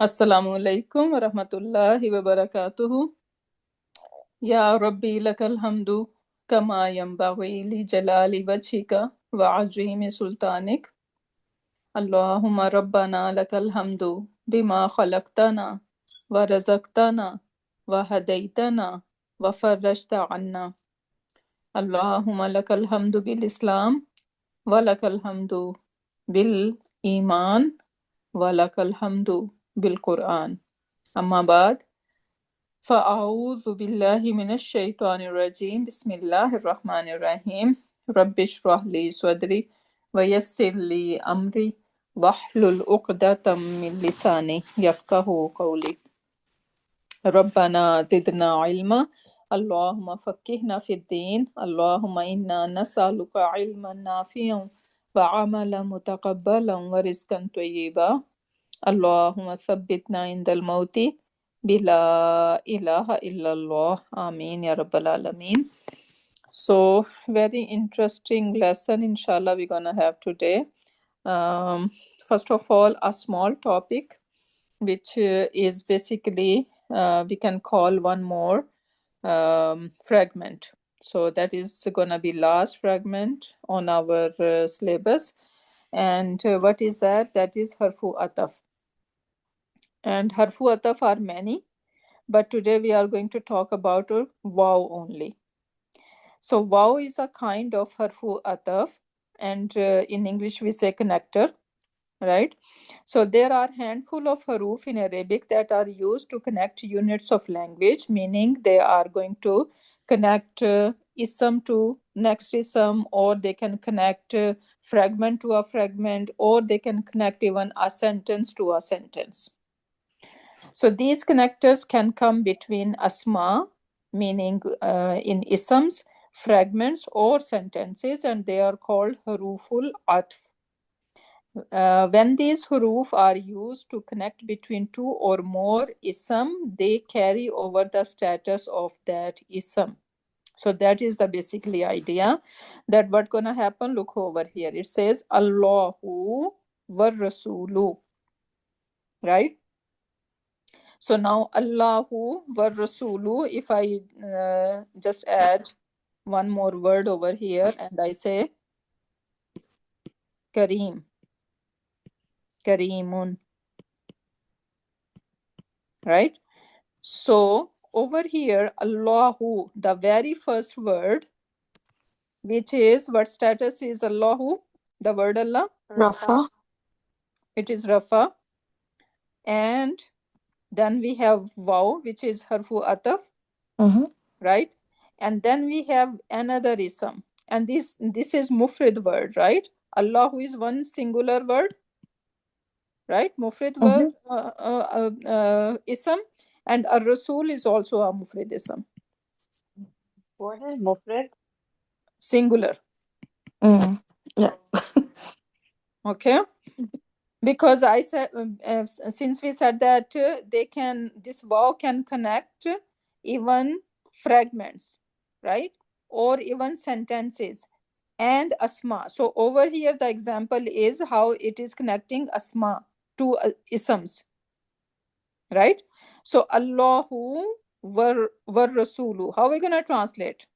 Assalamu alaikum wa rahmatullahi wa barakatuhu. Ya Rabbi lakal hamdu kama yanbaghi li jalali wajhika wa azimi sultanik. Allahumma rabbana lakal hamdu bima khalaqtana wa razaqtana wa hadaitana wa farajta anna. Allahumma lakal hamdu bil Islam wa lakal hamdu bil Iman wa lakal hamdu bil Quran. Amma ba'd. فأعوذ بالله من الشيطان الرجيم بسم الله الرحمن الرحيم رب اشرح لي صدري ويسر لي أمري واحلل عقدة من لساني يفقه قولي ربنا زدنا علما اللهم فقهنا في الدين اللهم إنا نسألك علما نافعا وعملا متقبلا ورزقا طيبا اللهم ثبتنا عند الموت بلا إله إلا الله آمين يا رب العالمين. So very interesting lesson inshallah we're gonna have today. First of all, a small topic which is basically we can call one more fragment. So that is gonna be last fragment on our syllabus. And what is that? That is harfu ataf. And harfu ataf are many, but today we are going to talk about a wow only. So wow is a kind of harfu ataf, and in English we say connector, right? So there are handful of haruf in Arabic that are used to connect units of language, meaning they are going to connect ism to next ism, or they can connect fragment to a fragment, or they can connect even a sentence to a sentence. So these connectors can come between asma, meaning in isms, fragments, or sentences, and they are called huruful atf. When these huruf are used to connect between two or more ism, they carry over the status of that ism. So that is the basically idea that what gonna happen. Look over here. It says Allahu wa Rasulu, right? So now Allahu wa Rasulu, if I just add one more word over here and I say Kareem, Kareemun, right? So over here, Allahu, the very first word, which is what status is Allahu, the word Allah? Rafa. It is Rafa. And then we have Waw, which is Harfu Ataf, right? And then we have another ism. And this is Mufrid word, right? Allahu is one singular word, right? Mufrid word, ism. And Ar-Rasul is also a Mufrid ism. What is Mufrid? Singular. Yeah. Okay. Because I said, since we said that this wow can connect even fragments, right? Or even sentences and asma. So over here, the example is how it is connecting asma to isms, right? So Allahu war Rasulu. How are we going to translate?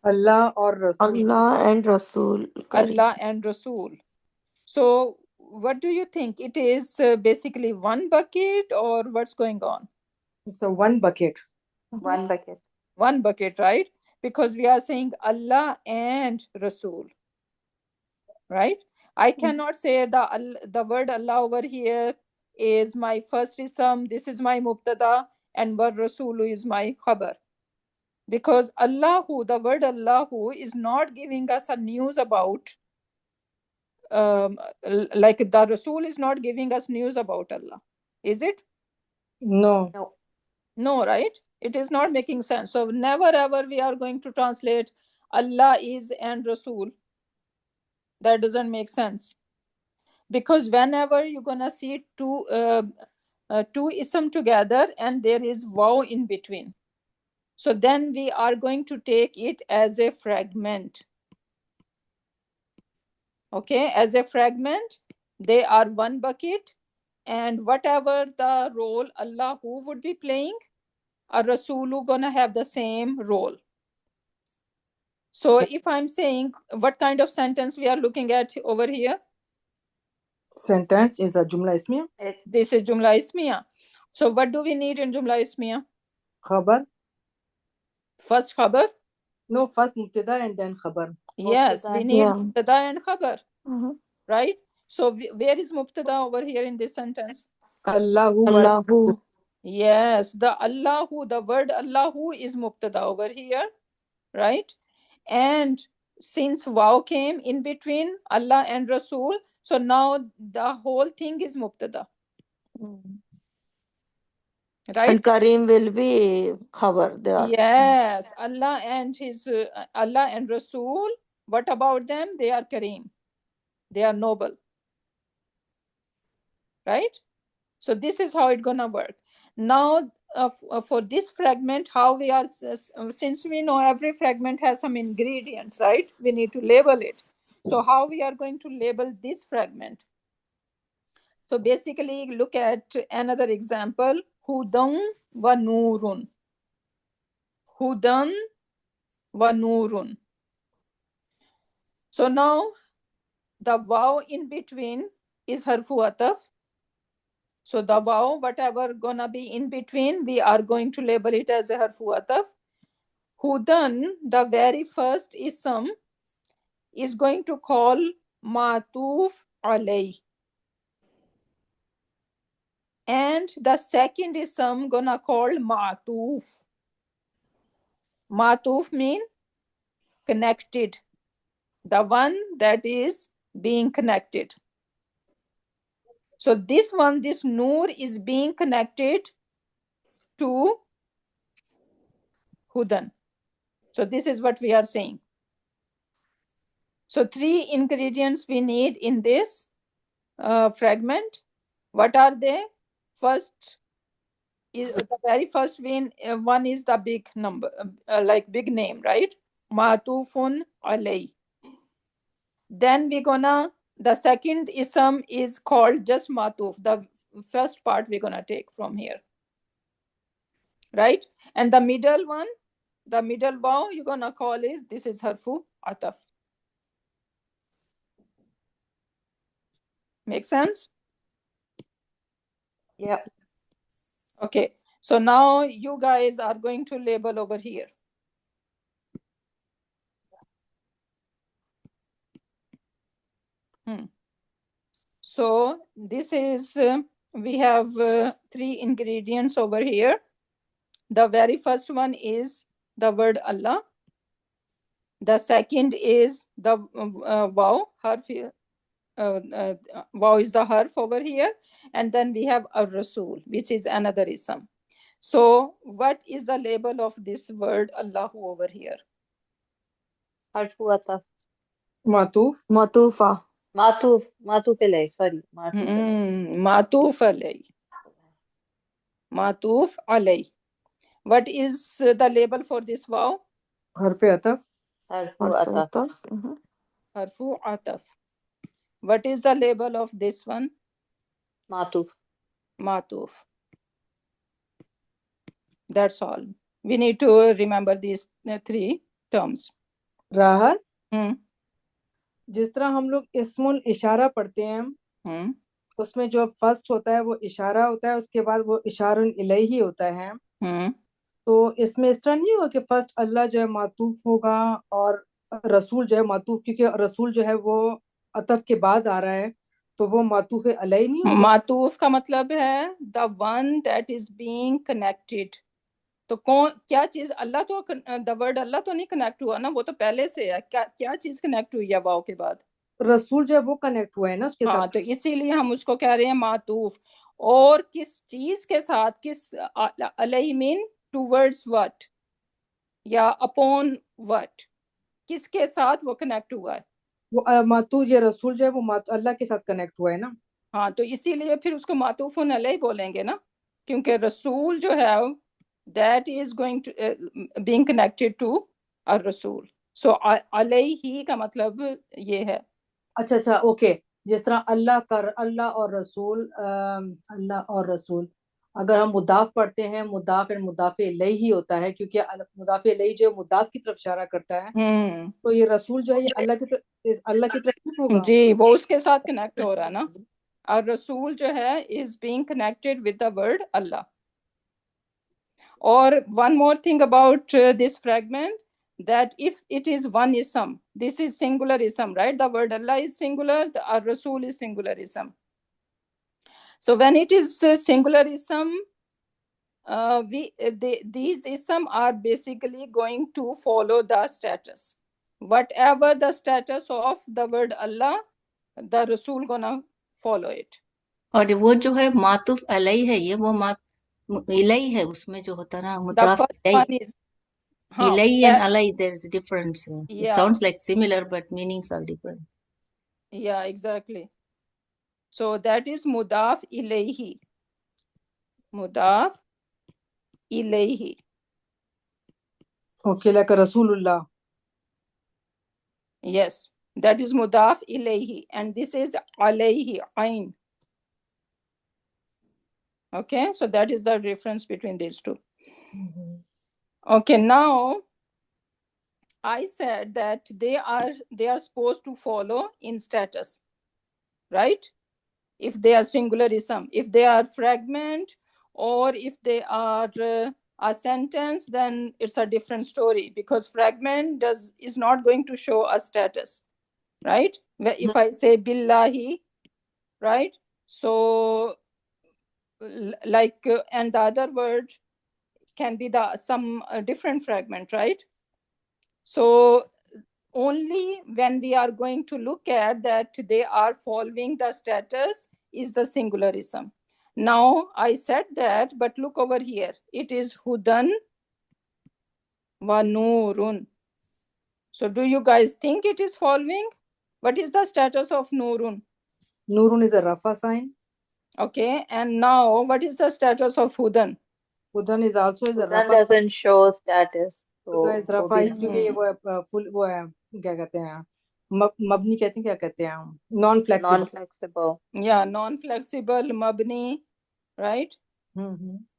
Allah or Rasul. Allah and Rasul. Allah and Rasul. So what do you think? It is basically one bucket or what's going on? It's a one bucket. One bucket. One bucket, right? Because we are saying Allah and Rasul, right? I cannot say the word Allah over here is my first ism, this is my mubtada, and word Rasulu is my khabar. Because Allahu, the word Allahu is not giving us a news about like the Rasul is not giving us news about Allah. Is it? No. No, right? It is not making sense. So never ever we are going to translate Allah is and Rasul. That doesn't make sense. Because whenever you're gonna see two ism together and there is wow in between, so then we are going to take it as a fragment. Okay, as a fragment, they are one bucket, and whatever the role Allahu would be playing, a Rasulu gonna have the same role. So if I'm saying, what kind of sentence we are looking at over here? Sentence is a Jumla Ismiya. This is Jumla Ismiya. So what do we need in Jumla Ismiya? Khabar. First khabar? No, first Mubtada and then Khabar. Yes, we need Yeah. Mubtada and khabar, Mhm. right? So where is Mubtada over here in this sentence? Allahu wa Allahu. Yes, the Allahu, the word Allahu is Mubtada over here, right? And since Waw came in between Allah and Rasul, so now the whole thing is Mubtada, Mm. right? And Kareem will be khabar there. Yes, Allah and Allah and Rasul, what about them? They are Kareem. They are noble. Right? So this is how it's gonna work. Now for this fragment, how we are, since we know every fragment has some ingredients, right? We need to label it. So how we are going to label this fragment? So basically look at another example. Hudan wa nurun. Hudan wa nurun. So now the waw in between is harfu ataf. So the waw, whatever gonna be in between, we are going to label it as a harfu ataf. Hudan, the very first ism, is going to call matuf alay. And the second ism gonna call matuf. Matuf mean connected. The one that is being connected. So this one, this nur is being connected to Hudan. So this is what we are saying. So 3 ingredients we need in this fragment. What are they? First is the very first one is the big number, like big name, right? Matufun alay. Then the second ism is called just matuf. The first part we're gonna take from here, right? And the middle one, the middle waw, you're gonna call it, this is harfu ataf. Make sense? Yeah. Okay, so now you guys are going to label over here. So this is, we have 3 ingredients over here. The very first one is the word Allah. The second is the waw, harf. Waw is the harf over here. And then we have ar-rasul, which is another ism. So what is the label of this word Allahu over here? Harfu ataf. Matuf. Matufa. Matuf alay. Sorry. Matuf alay. Matuf alay. Matuf alay. What is the label for this waw? Harfe ataf. Harfu ataf. Mhm. Harfu ataf. What is the label of this one? Matuf. Matuf. That's all. We need to remember these 3 terms. राहत. जिस तरह हम लोग इस्मुल इशारा पढ़ते हैं, उसमें जो फर्स्ट होता है वो इशारा होता है, उसके बाद वो इशारुन इलैही होता है. तो इसमें इस तरह नहीं होगा कि फर्स्ट अल्लाह जो है मातूफ होगा और रसूल जो है मातूफ, क्योंकि रसूल जो है वो अतफ के बाद आ रहा है, तो वो मातूफ अलैही नहीं होगा. मातूफ का मतलब है the one that is being connected. तो क्या चीज, अल्लाह तो, द वर्ड अल्लाह तो नहीं कनेक्ट हुआ ना, वो तो पहले से है. क्या चीज कनेक्ट हुई है वाव के बाद? रसूल जो है वो कनेक्ट हुआ है ना उसके साथ. तो इसीलिए हम उसको कह रहे हैं मातूफ. और किस चीज के साथ, किस अलैहि मीन टुवर्ड्स व्हाट या अपॉन व्हाट, किसके साथ वो कनेक्ट हुआ है? वो मातूफ ये रसूल जो है वो अल्लाह के साथ कनेक्ट हुआ है ना. तो इसीलिए फिर उसको मातूफुन अलैहि बोलेंगे ना, क्योंकि रसूल जो है that is going to being connected to a rasul. So अलैहि का मतलब ये है. अच्छा ओके. जिस तरह अल्लाह और रसूल अगर हम मुदाफ पढ़ते हैं, मुदाफ एंड मुदाफ इलैहि ही होता है, क्योंकि मुदाफ इलैहि जो मुदाफ की तरफ इशारा करता है, तो ये रसूल जो है ये अल्लाह की तरफ नहीं होगा। जी, वो उसके साथ कनेक्ट हो रहा है ना, और रसूल जो है is being connected with the word Allah. और one more thing about this fragment, that if it is one ism, this is singular ism, right? The word Allah is singular, the Rasul is singular ism. So when it is singular ism, these ism are basically going to follow the status. Whatever the status of the word Allah, the Rasul gonna follow it. और वो जो है मातुफ अलई है, ये वो इलई है, उसमें जो होता है ना The मुताफ first one is इलई एंड अलई, there is a difference. It yeah, sounds like similar but meanings are different. yeah, exactly. So that is mudaf ilayhi. Mudaf ilayhi. Okay, like Rasulullah. Yes, that is mudaf ilayhi, and this is alayhi, ain. Okay, so that is the difference between these two. Okay, now I said that they are supposed to follow in status, right? If they are singular ism, if they are fragment, or if they are a sentence, then it's a different story, because fragment is not going to show a status, right? If I say billahi, right? So like and the other word can be some different fragment, right? So only when we are going to look at that they are following the status is the singularism. Now I said that, but look over here. It is hudan wa nurun. So do you guys think it is following? What is the status of nurun? Nurun is a rafa sign. Okay, and now what is the status of hudan? Hudan is also a Hudan rafa. doesn't show status. Hudan is So rafa क्योंकि ये वो full वो है, क्या कहते हैं, मबनी कहते हैं, क्या कहते हैं, non-flexible. non-flexible. Yeah, non-flexible, mabni, right?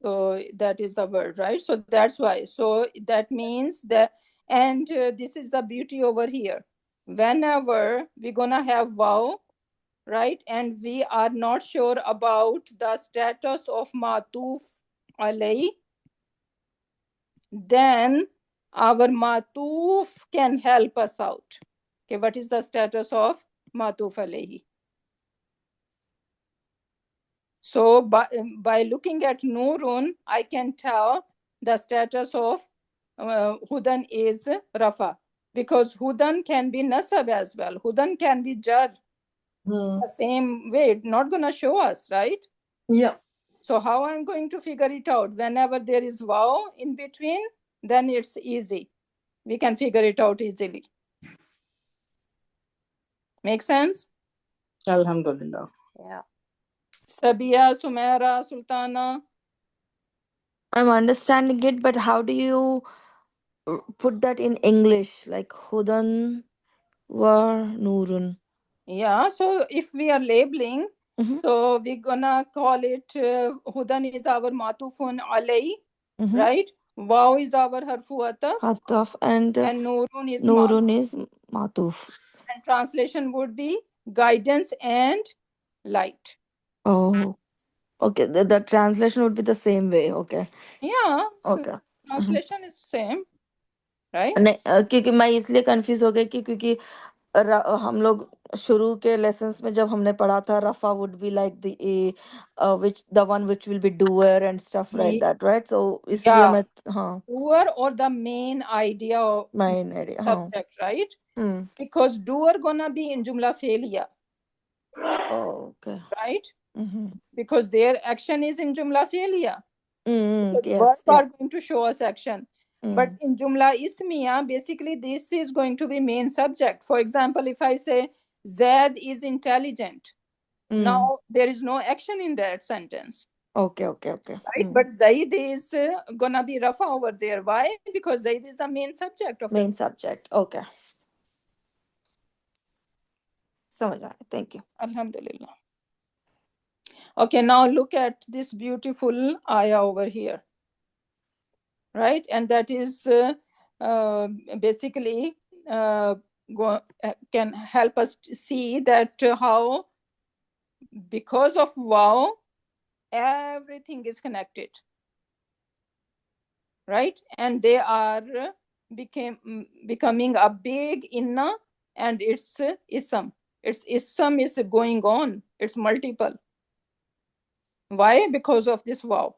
So that is the word, right? So that's why. So that means that, and this is the beauty over here. Whenever we're gonna have waw, right, and we are not sure about the status of matuf alay, then our matuf can help us out. Okay, what is the status of matuf alayhi? So by looking at Nurun, I can tell the status of Hudan is Rafa, because Hudan can be Nasab as well. Hudan can be Jar. The same way, not going to show us, right? Yeah. So how I'm going to figure it out? Whenever there is waw in between, then it's easy. We can figure it out easily. Make sense? Alhamdulillah. Yeah. Sabia, Sumaira, Sultana. I'm understanding it, but how do you put that in English? Like Hudan wa Nurun. Yeah, so if we are labeling, so we're gonna call it Hudan is our matufun alay, right? Waw is our harfu ataf, Haftaf and Nurun is Nurun is Matuf. And translation would be guidance and light. Oh, okay. The translation would be the same way. Okay. Yeah, so Okay. translation is same, right? नहीं क्योंकि मैं इसलिए confuse हो गई कि क्योंकि हम लोग शुरू के लेसन्स में जब हमने पढ़ा था रफा would be like the which the one which will be doer and stuff like that, right? So इसलिए Yeah. मैं हाँ Doer or the main idea of main idea हाँ subject, right? Because doer gonna be in Jumla Felia, okay right? Because their action is in Jumla Felia. yes Verbs yeah. are going to show us action. But in Jumla Ismiya, basically this is going to be main subject. For example, if I say Zaid is intelligent, now there is no action in that sentence. Okay. Right? But Zaid is gonna be Rafa over there. Why? Because Zaid is the main subject of Main subject. Okay. समझ आया, thank you. Alhamdulillah. Okay, now look at this beautiful ayah over here, right? And that is basically can help us to see that how because of wow everything is connected, right? And they are becoming a big inna, and it's ism. Its ism is going on, it's multiple. Why? Because of this wow.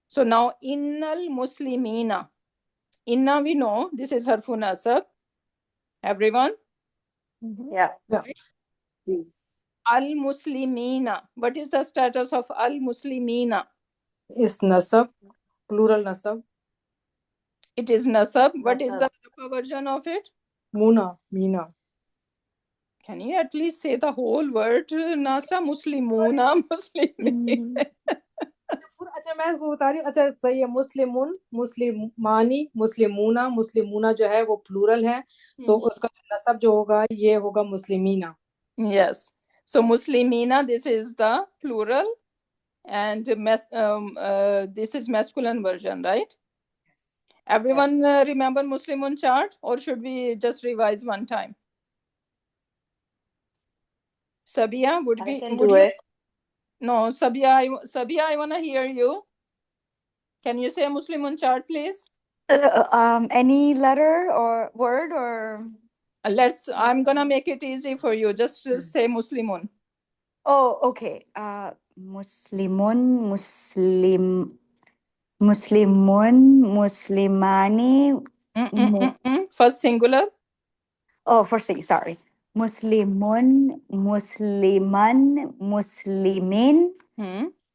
So now innal muslimina, inna we know this is harfu nasab, everyone. Yeah. Al muslimina, what is the status of al muslimina? Is nasab, plural nasab. It is nasab. What is the Nasab. Rafa version of it? Muna, Mina. Can you at least say the whole word? Nasa muslimuna muslimin. अच्छा मैं इसको बता रही हूँ. अच्छा सही है. मुस्लिमुन, मुस्लिमानी, मुस्लिमूना. मुस्लिमूना जो है वो प्लूरल है, तो उसका नसब जो होगा ये होगा मुस्लिमीना. Yes. So muslimina, this is the plural, and this is masculine version, right? Everyone remember Muslimun chart, or should we just revise one time? Sabia, would do it. No, Sabia, I want to hear you. Can you say Muslimun chart, please? Any letter or word or? I'm gonna make it easy for you. Just say Muslimun. Oh, okay. Muslimun, Muslimun, Muslimani. First singular. Oh, first thing, sorry. Muslimun, Musliman, Muslimin,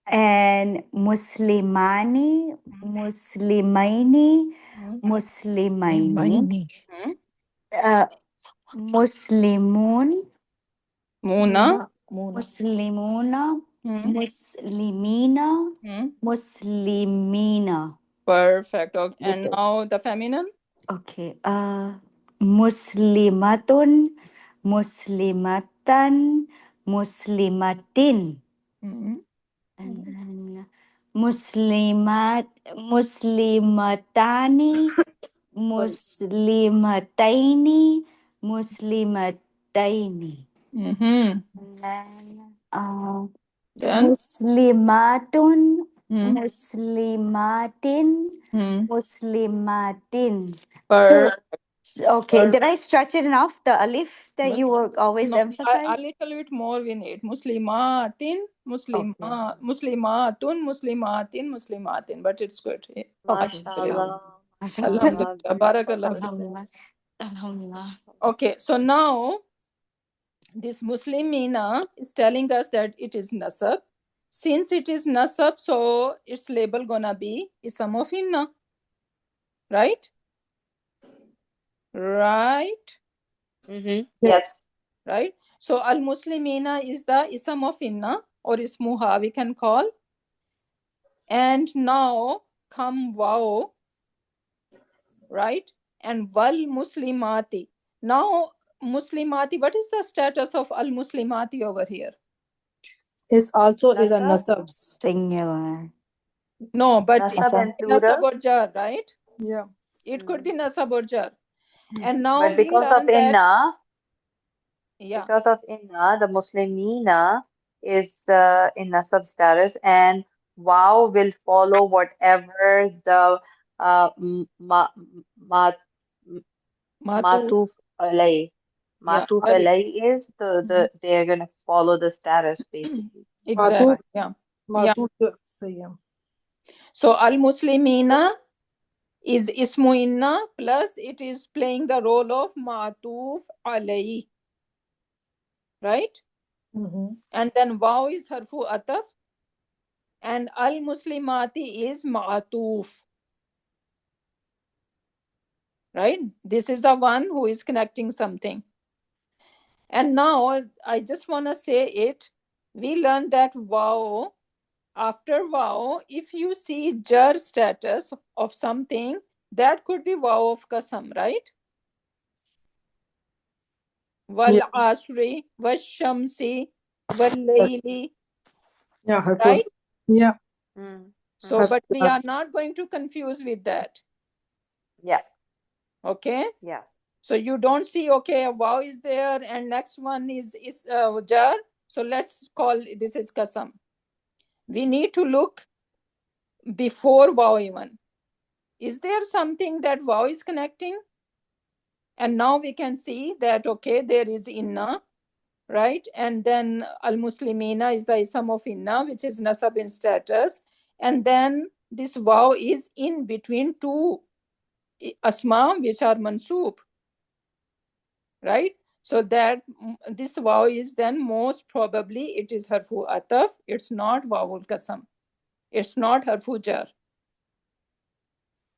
and Muslimani, Muslimaini, Muslimaini, Muslimun, Muna. Muslimuna, Muslimina, Muslimina. Perfect. Okay. And now the feminine? Okay. Muslimatun, Muslimatan, Muslimatin. And then Muslimatani, Muslimataini, Muslimataini. And then Muslimatun, Muslimatin, Muslimatin. Okay, did I stretch it enough? The alif that you were always emphasizing? A little bit more we need. Muslimatin, muslimatun, muslimatin, but it's good. MashaAllah. Alhamdulillah. Barakallah. Alhamdulillah. Okay, so now this Muslimina is telling us that it is nasab. Since it is nasab, so its label gonna be isam of inna. Right? Right? Yes. Right? So al muslimina is the isam of inna, or ismuha we can call. And now come wow, right? And wal muslimati. Now muslimati, what is the status of al muslimati over here? Is also is a nasab. Singular. No, but Nasab and nasab plural. or jar, right? Yeah. It could be nasab or jar. And now But because of inna, because of inna, the Muslimina is in nasab status, and wow will follow whatever the matuf alay. Matuf alay is they are gonna follow the status basically. Exactly. Yeah. So al muslimina is ismu inna plus it is playing the role of matuf alay. Right? And then wow is harfu ataf, and al muslimati is ma'atuf. Right? This is the one who is connecting something. And now I just want to say it. We learned that wow, after wow, if you see jar status of something, that could be wow of qasam, right? wal asri, washamsi, wal layli. Yeah, harful. Right? Yeah. So, but we are not going to confuse with that. Yeah. Okay. Yeah. So you don't see, okay, a wow is there and next one is jar. So let's call this is kasam. We need to look before wow even. Is there something that wow is connecting? And now we can see that, okay, there is inna, right? And then al-muslimina is the ism of inna, which is nasab in status. And then this wow is in between two asma, which are mansoob, right? So that this wow is then most probably it is harfu ataf. It's not wawul kasam. It's not harfu jar.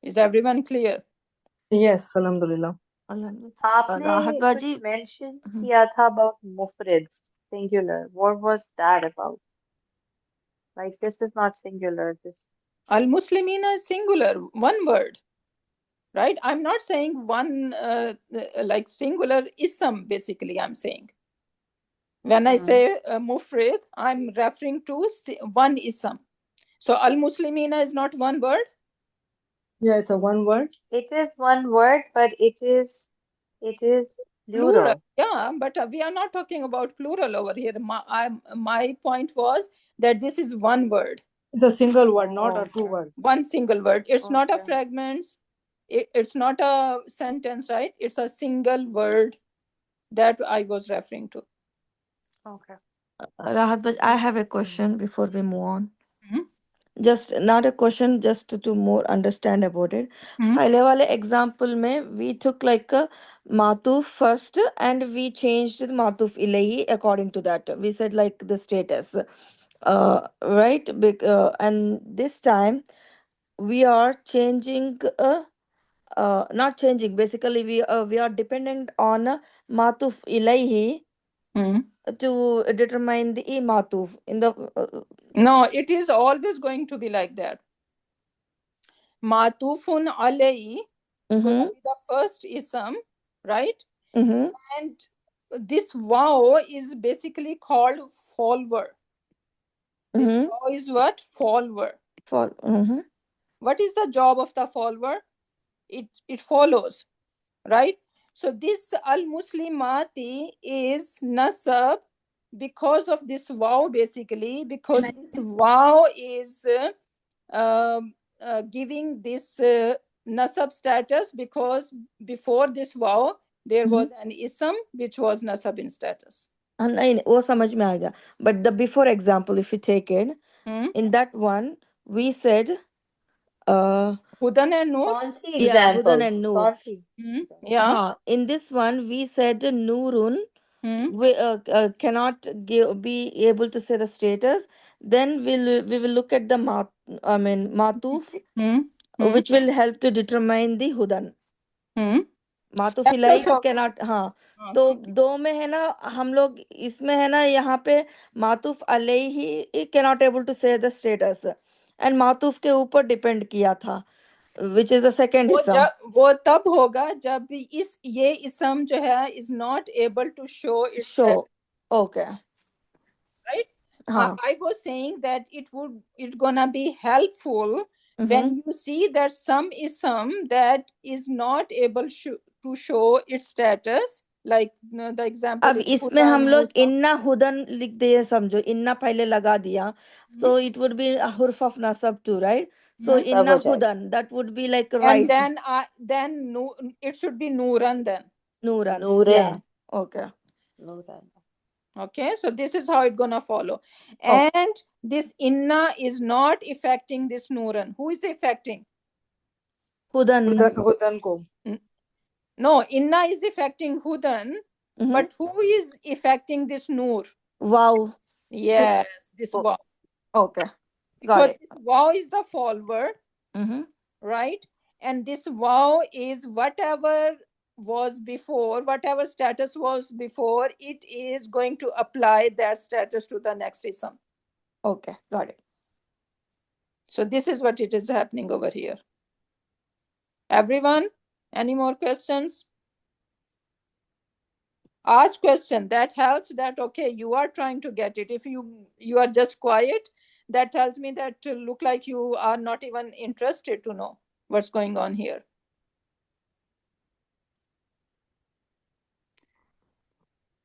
Is everyone clear? Yes, alhamdulillah. आपने राहत कुछ बाजी mention किया था about mufrad, singular. What was that about? Like, this is not singular. This Al-muslimina is singular, one word. Right? I'm not saying one like singular ism, basically, I'm saying. When I say mufrid, I'm referring to one ism. So al-muslimina is not one word? Yeah, it's a one word. It is one word, but it is plural. Yeah, but we are not talking about plural over here. My point was that this is one word. It's a single word, not a two word. One single word. It's not a Okay. fragment. It's not a sentence, right? It's a single word that I was referring to. Okay. Rahat Baj, I have a question before we move on. Mhm. Just not a question, just to more understand about it. Mhm. पहले वाले example में we took like a matuf first and we changed the matuf ilahi according to that. We said like the status, right? And this time we are changing, not changing. Basically, we are dependent on matuf ilahi Mhm. to determine the matuf in the. No, it is always going to be like that. Matufun alayhi gonna be the first ism, right? And this wow is basically called follower. This wow is what? Follower. What is the job of the follower? It follows, right? So this al-muslimati is nasab because of this wow, basically, because this wow is giving this nasab status, because before this wow there was an ism which was nasab in status. नहीं वो समझ में आ गया. But the before example, if you take it, in that one we said Hudan and Noor. कौन सी Yeah, example? Hudan and Noor. कौन सी? Yeah. In this one we said Noorun. We cannot be able to say the status. Then we will look at the matuf, which will help to determine the Hudan. मातुफ Ilahi cannot. हाँ, तो दो में है ना, हम लोग इसमें है ना, यहाँ पे मातुफ अलैहि cannot able to say the status and मातुफ के ऊपर डिपेंड किया था, which is the second ism. वो तब होगा जब ये ism जो है is not able to show its show. Okay. Right? I was saying that it's gonna be helpful when you see that some ism that is not able to show its status, like the example अब is इसमें हम लोग इन्ना हुदन लिख दिए, समझो इन्ना पहले लगा दिया, so it would be a hurf of nasab too, right? So inna hudan, that would be like right. And then it should be Nuran then. Nuran. Yeah. Okay. Nuran. Okay, so this is how it's gonna follow. And this inna is not affecting this Nuran. Who is affecting? Hudan. Hudan ko. No, inna is affecting Hudan, but who is affecting this Noor? Wow. Yes, this wow. Okay. Because Got it. this wow is the follower, right? And this wow is whatever was before, whatever status was before, it is going to apply that status to the next ism. Okay, got it. So this is what it is happening over here. Everyone, any more questions? Ask question. That helps that, okay, you are trying to get it. If you are just quiet, that tells me that look like you are not even interested to know what's going on here.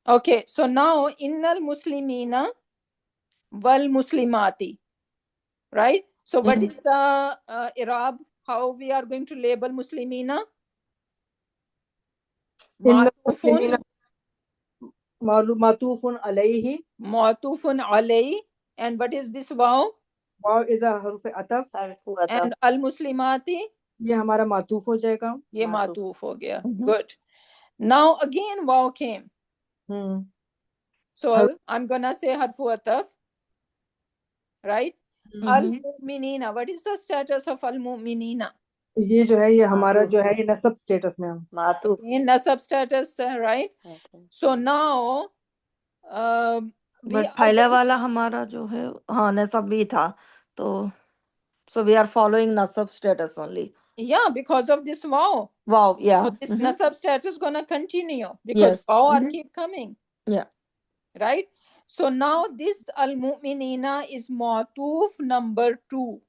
Okay, so now innal muslimina wal muslimati, right? So what is the Irab? How we are going to label muslimina? إن Ma'tufun, معطوف عليه. ma'tufun alay. And what is this waw? वाव is हरूफ अतफ. And al muslimati, ये हमारा मातूफ हो जाएगा. ये मातूफ हो गया. Good. Now again waw came. So I'm gonna say harfu ataf, right? Al mu'minina. What is the status of al mu'minina? ये जो है ये हमारा जो है ये नसब स्टेटस में हम. मातूफ. In nasab status, right? Okay. So now we but are पहले going, वाला हमारा जो है हाँ नसब भी था तो so we are following nasab status only. yeah, because of this waw. Wow, yeah. So this nasab status is gonna continue because Yes. waw are keep coming. Yeah. Right? So now this al mu'minina is ma'tuf number 2.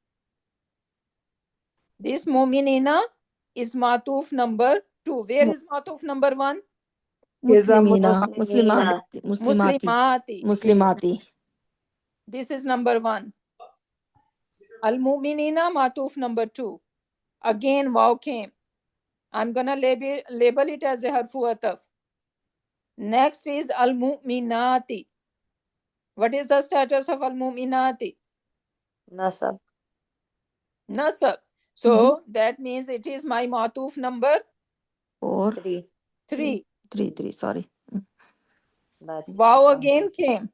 This mu'minina is ma'tuf number 2. Where is ma'tuf number 1? Muslimina, Muslimina. Muslimati. Muslimati. This is number 1. Al mu'minina ma'tuf number 2. Again waw came. I'm gonna label it as a harfu ataf. Next is al mu'minati. What is the status of al mu'minati? Nasab. Nasab. So that means it is my ma'tuf number 4. 3. 3. Sorry. Wow again came.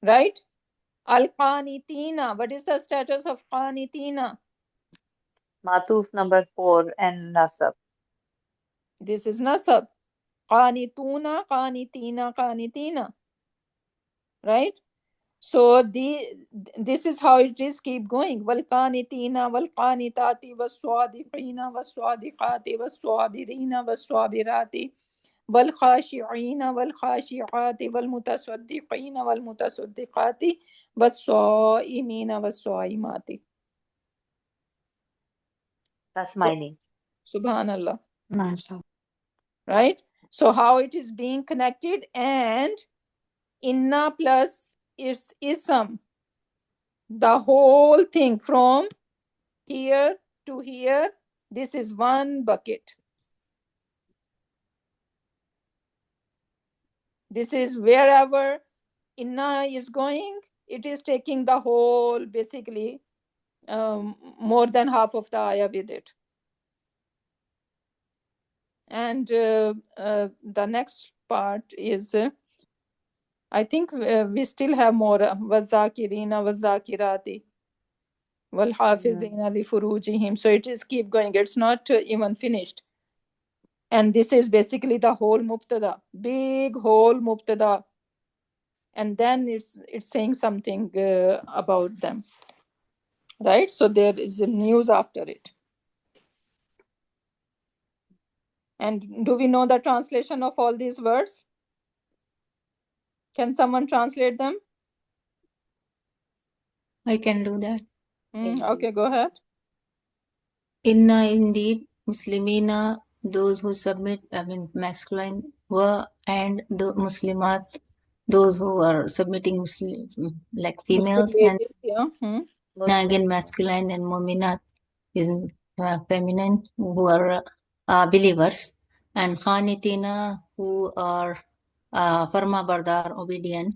Right? Al-Qanitina. What is the status of Qanitina? Matuf number 4 and Nasab. This is Nasab. Qanituna, Qanitina, Qanitina. Right? So this is how it is keep going. Wal-Qanitina, wal-Qanitati, was-Swadiqina, was-Swadiqati, was-Swabirina, was-Swabirati. والخاشعين والخاشعات والمتصدقين والمتصدقات والصائمين والصائمات. That's my name. Subhanallah. Mashallah. Right? So how it is being connected, and inna plus is ism. The whole thing from here to here, this is one bucket. This is wherever inna is going, it is taking the whole, basically, more than half of the ayah with it. And the next part is, I think we still have more. وَالذَّاكِرِينَ وَالذَّاكِرَاتِ وَالْحَافِظِينَ لِفُرُوجِهِمْ. So it is keep going. It's not even finished. And this is basically the whole mubtada, big whole mubtada. And then it's saying something about them. Right? So there is a news after it. And do we know the translation of all these words? Can someone translate them? I can do that. Okay, go ahead. Inna, indeed, Muslimina, those who submit, masculine, wa, and the Muslimat, those who are submitting Muslim, like females, Muslim and ladies, yeah. again masculine, and Mu'minat is feminine, who are believers, and Khanitina, who are Farma Bardar, obedient,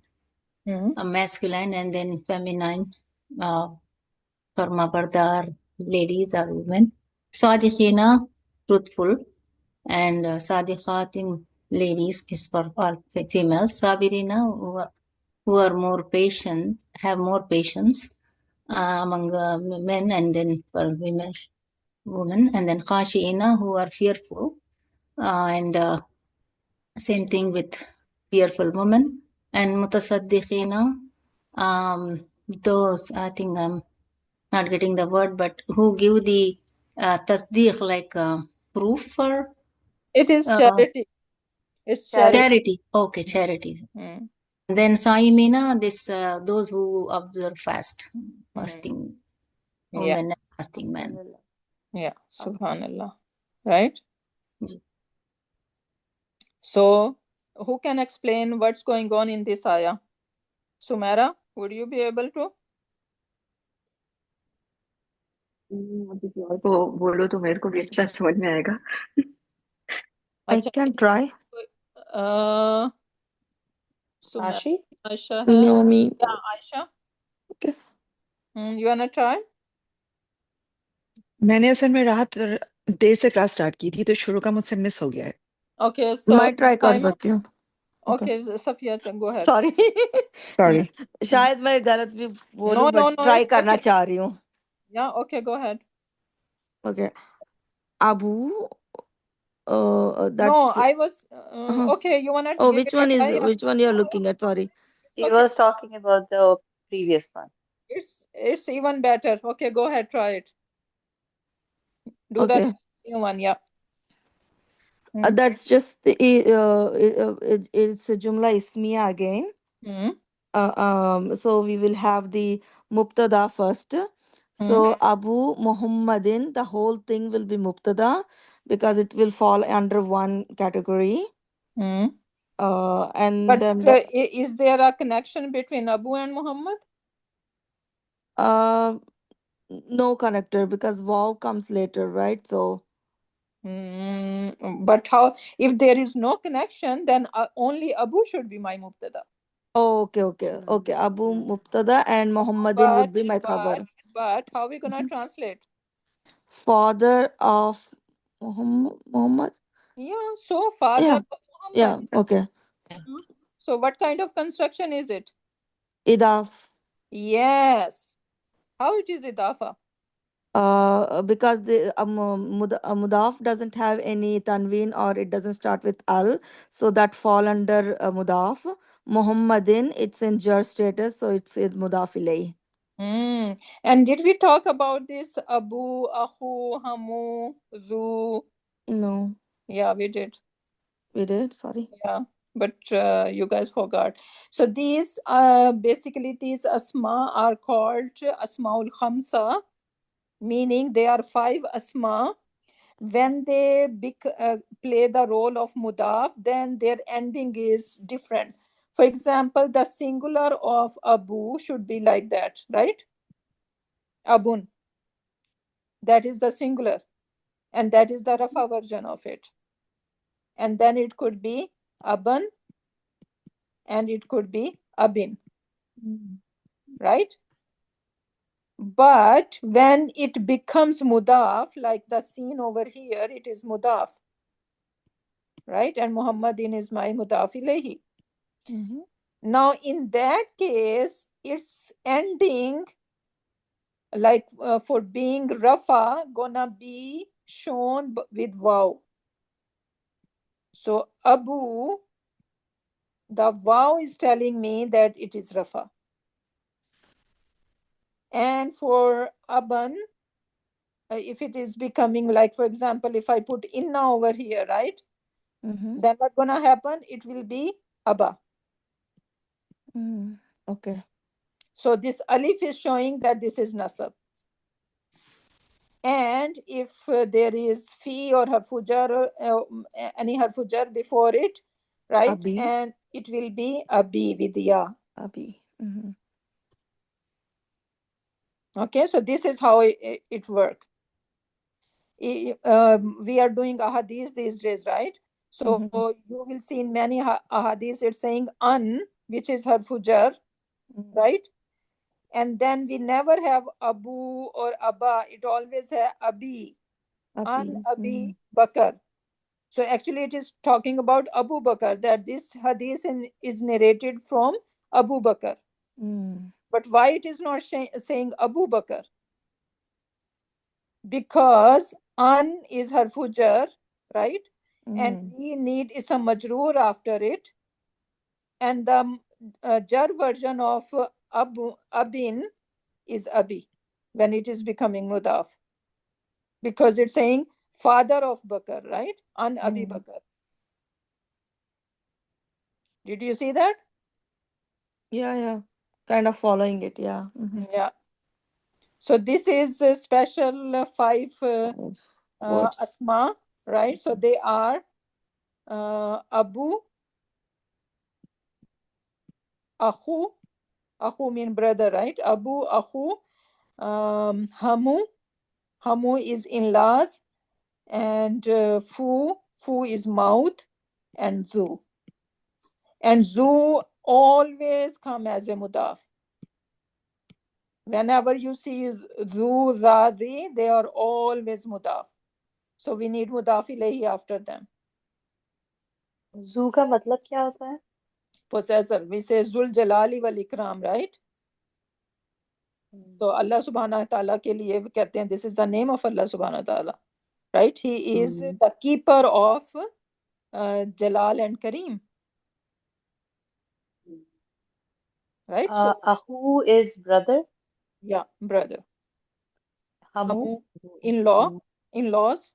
masculine, and then feminine, Farma Bardar, ladies or women. Sadiqina, truthful, and Sadiqatim, ladies, is for all females. Sabirina, who are more patient, have more patience among men, and then for women, and then Khashiina, who are fearful, and same thing with fearful women, and Mutasaddiqina, those, I think I'm not getting the word, but who give the tasdeeq, like proof for it is charity. It's Charity. Charity. Okay, charity. Then Saimina, this those who observe fasting Yeah. women and fasting men. Alhamdulillah. Yeah. Subhanallah. Right? Ji. So, who can explain what's going on in this ayah? Sumaira, would you be able to? किसी और को बोलो तो मेरे को भी अच्छा समझ में आएगा. I अच्छा, can try. Sumaira, Ashi? Aisha है. No, me. Yeah, Aisha. Okay. You wanna try? मैंने असल में रात देर से क्लास स्टार्ट की थी तो शुरू का मुझसे मिस हो गया है. Okay, so मैं try कर Saima. सकती हूँ. Okay, Safiya, go ahead. Sorry. Sorry. शायद मैं गलत भी बोलूं, No, but try it's करना okay. चाह रही हूँ. Yeah, okay, go ahead. Okay. Abu. No, That's. I was okay. You wanna Oh, give which it a one is try? which one you're looking at? Sorry. She Okay. was talking about the previous one. It's even better. Okay, go ahead, try it. Do Okay. that new one, yeah. That's just it's a Jumla Ismiya again. So we will have the Mubtada first. So Abu Muhammadin, the whole thing will be Mubtada because it will fall under one category. And But then is there a connection between Abu and Muhammad? no connector because Waw comes later, right? So. But how if there is no connection, then only Abu should be my Mubtada. Oh, okay. Abu Mubtada and Muhammadin would be my khabar. But how are we gonna translate? Father of Muhammad. Yeah, so father of Muhammad. Yeah, okay. So what kind of construction is it? Idaf. Yes. How it is idafa? Because the mudaf doesn't have any tanween or it doesn't start with al, so that fall under mudaf. Muhammadin, it's in jar status, so it's mudaf ilay. And did we talk about this Abu, Ahu, Hamu, Zu? No. Yeah, we did. We did, sorry. Yeah, but you guys forgot. So these basically these asma are called asmaul khamsa, meaning they are 5 asma. When they play the role of mudaf, then their ending is different. For example, the singular of Abu should be like that, right? Abun. That is the singular. And that is the Rafa version of it. And then it could be Aban and it could be Abin. Right? But when it becomes mudaf, like the scene over here, it is mudaf. Right? And Muhammadin is my mudaf ilayhi. Now, in that case, its ending, like for being Rafa, gonna be shown with Waw. So, Abu, the Waw is telling me that it is Rafa. And for Aban, if it is becoming like, for example, if I put Inna over here, right? Then what's gonna happen? It will be Abba. Okay. So this alif is showing that this is nasab. And if there is fi or harfujar, any harfujar before it, right? Abi. And it will be abi with ya. Abi. Okay, so this is how it works. We are doing ahadith these days, right? So you will see in many ahadith it's saying an, which is harfujar, right? And then we never have abu or abba. It always has abi. An Abi Bakr. So actually it is talking about Abu Bakr, that this hadith is narrated from Abu Bakr. But why it is not saying Abu Bakr? Because an is harfujar, right? And we need isam majroor after it. And the jar version of abin is abi when it is becoming mudaf. Because it's saying father of Bakr, right? An Abi Bakr. Did you see that? Yeah. Kind of following it, yeah. Yeah. So this is a special five Words. asma, right? So they are Abu, Akhu. Akhu mean brother, right? Abu, Akhu, Hamu. Hamu is in-laws, and Fu is mouth, and Zu. And Zu always come as a mudaf. Whenever you see Zu, Za, Zi, they are always mudaf. So we need mudaf ilayhi after them. Zu का मतलब क्या होता है? Possessor. We say Zul Jalali wal Ikram, right? So Allah subhanahu wa ta'ala के लिए भी कहते हैं, this is the name of Allah subhanahu wa ta'ala, right? He is the keeper of Jalal and Kareem, right? So Akhu is brother. yeah, brother. Hamu, In-laws. in-laws.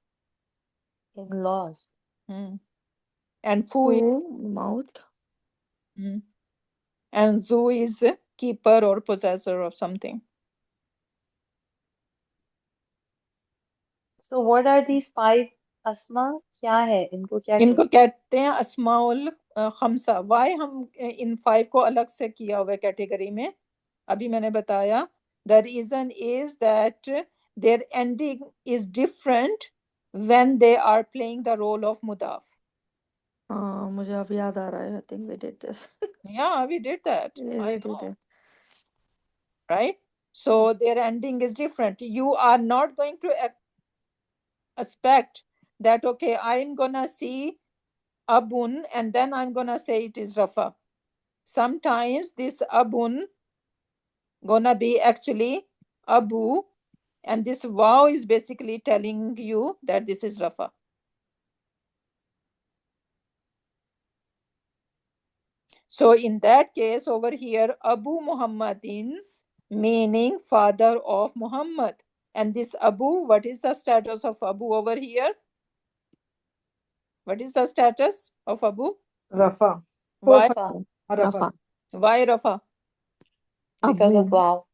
And Fu is, Mouth. and Zu is keeper or possessor of something. So what are these five asma? क्या है इनको क्या इनको कहते हैं? कहते हैं अस्माउल खमसा. Why हम इन 5 को अलग से किया हुआ कैटेगरी में? अभी मैंने बताया, the reason is that their ending is different when they are playing the role of mudaf. मुझे अब याद आ रहा है. I think we did this. Yeah, we did that. Yeah, I we did know. it. Right? So Yes. their ending is different. You are not going to expect that, okay, I'm gonna see abun and then I'm gonna say it is rafa. Sometimes this abun gonna be actually abu, and this wow is basically telling you that this is rafa. So in that case over here, Abu Muhammadin meaning father of Muhammad. And this Abu, what is the status of Abu over here? What is the status of Abu? Rafa. Why? Rafa. Why Rafa? Because of Abu. wow.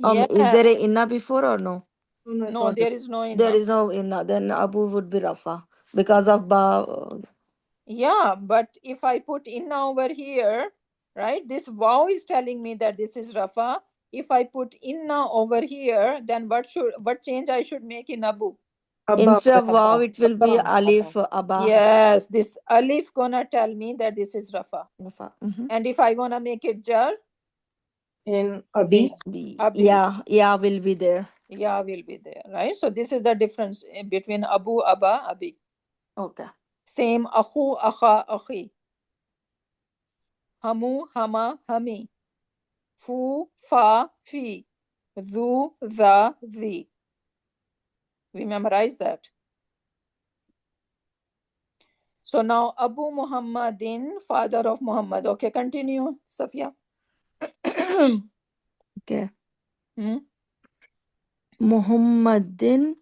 Is there a inna before or no? No, there is no inna. There is no inna. Then Abu would be Rafa because of ba. Yeah, but if I put inna over here, right, this wow is telling me that this is Rafa. If I put inna over here, then what change I should make in Abu? Instead of wow, it will be alif abba. Yes, this alif gonna tell me that this is Rafa. Rafa. And if I wanna make it jar, In Abi. Abi. Yeah, will be there. Yeah, will be there, right? So this is the difference between Abu, Abba, Abi. Okay. Same Akhu, Akha, Akhi. Hamu, Hama, Hami. Fu, Fa, Fi. Zu, Za, Zi. We memorize that. So now Abu Muhammadin, father of Muhammad. Okay, continue, Safia. Okay. Muhammadin,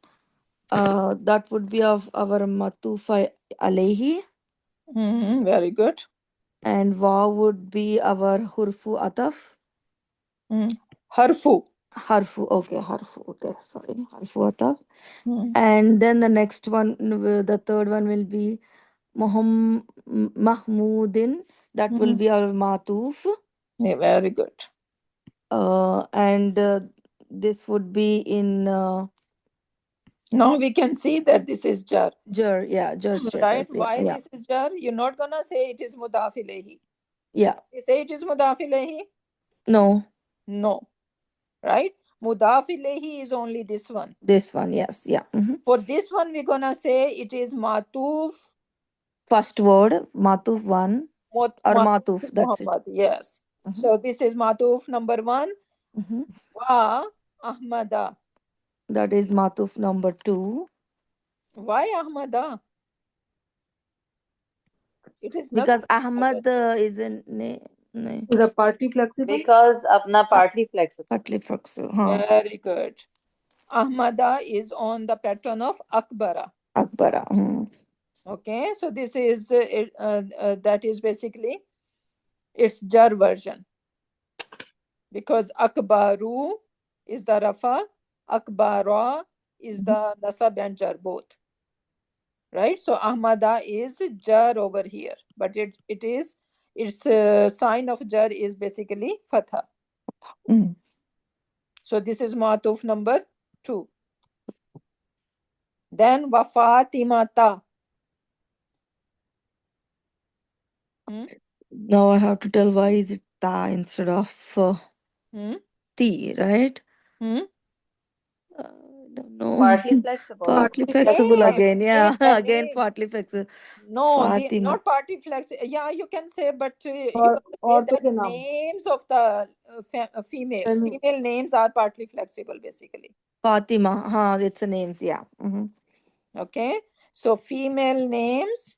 that would be of our matufa alayhi. Very good. And wa would be our hurfu ataf. Harfu. Okay, harfu. Okay, sorry. Harfu ataf. And then the next one, the third one will be Mahmudin. That will be our matuf. Yeah, very good. And this would be in. Now we can see that this is jar. Jar, yeah, jar status. Right? Yeah, Why yeah. this is jar? You're not gonna say it is mudaf ilayhi. Yeah. You say it is mudaf ilayhi? No. No. Right? Mudaf ilayhi is only this one. This one, yes, yeah. For this one, we're gonna say it is matuf. First word, matuf 1 or matuf, that's Muhammad, it. Yes. So this is matuf number 1. Wa Ahmada. That is matuf number 2. Why Ahmada? It is Because Ahmad is in Is a partly flexible. Because apna partly flexible. Partly flexible. Very good. Ahmada is on the pattern of Akbara. Akbara. Okay, so this is that is basically its jar version, because akbaru is the rafa, akbara is the nasab and jar both, right? So ahmada is jar over here, but it is its sign of jar is basically fatha. So this is matuf number 2. Then wafatimata. Now I have to tell why is it ta instead of ti, right? I don't know. Partly flexible. Partly flexible again. Yeah, the again name. partly flexible. No, Fatima. not partly flexible. Yeah, you can say, but you और have to say औरतों that के नाम names of the female names are partly flexible, basically. Fatima. Huh, it's a names. Yeah. Okay, so female names.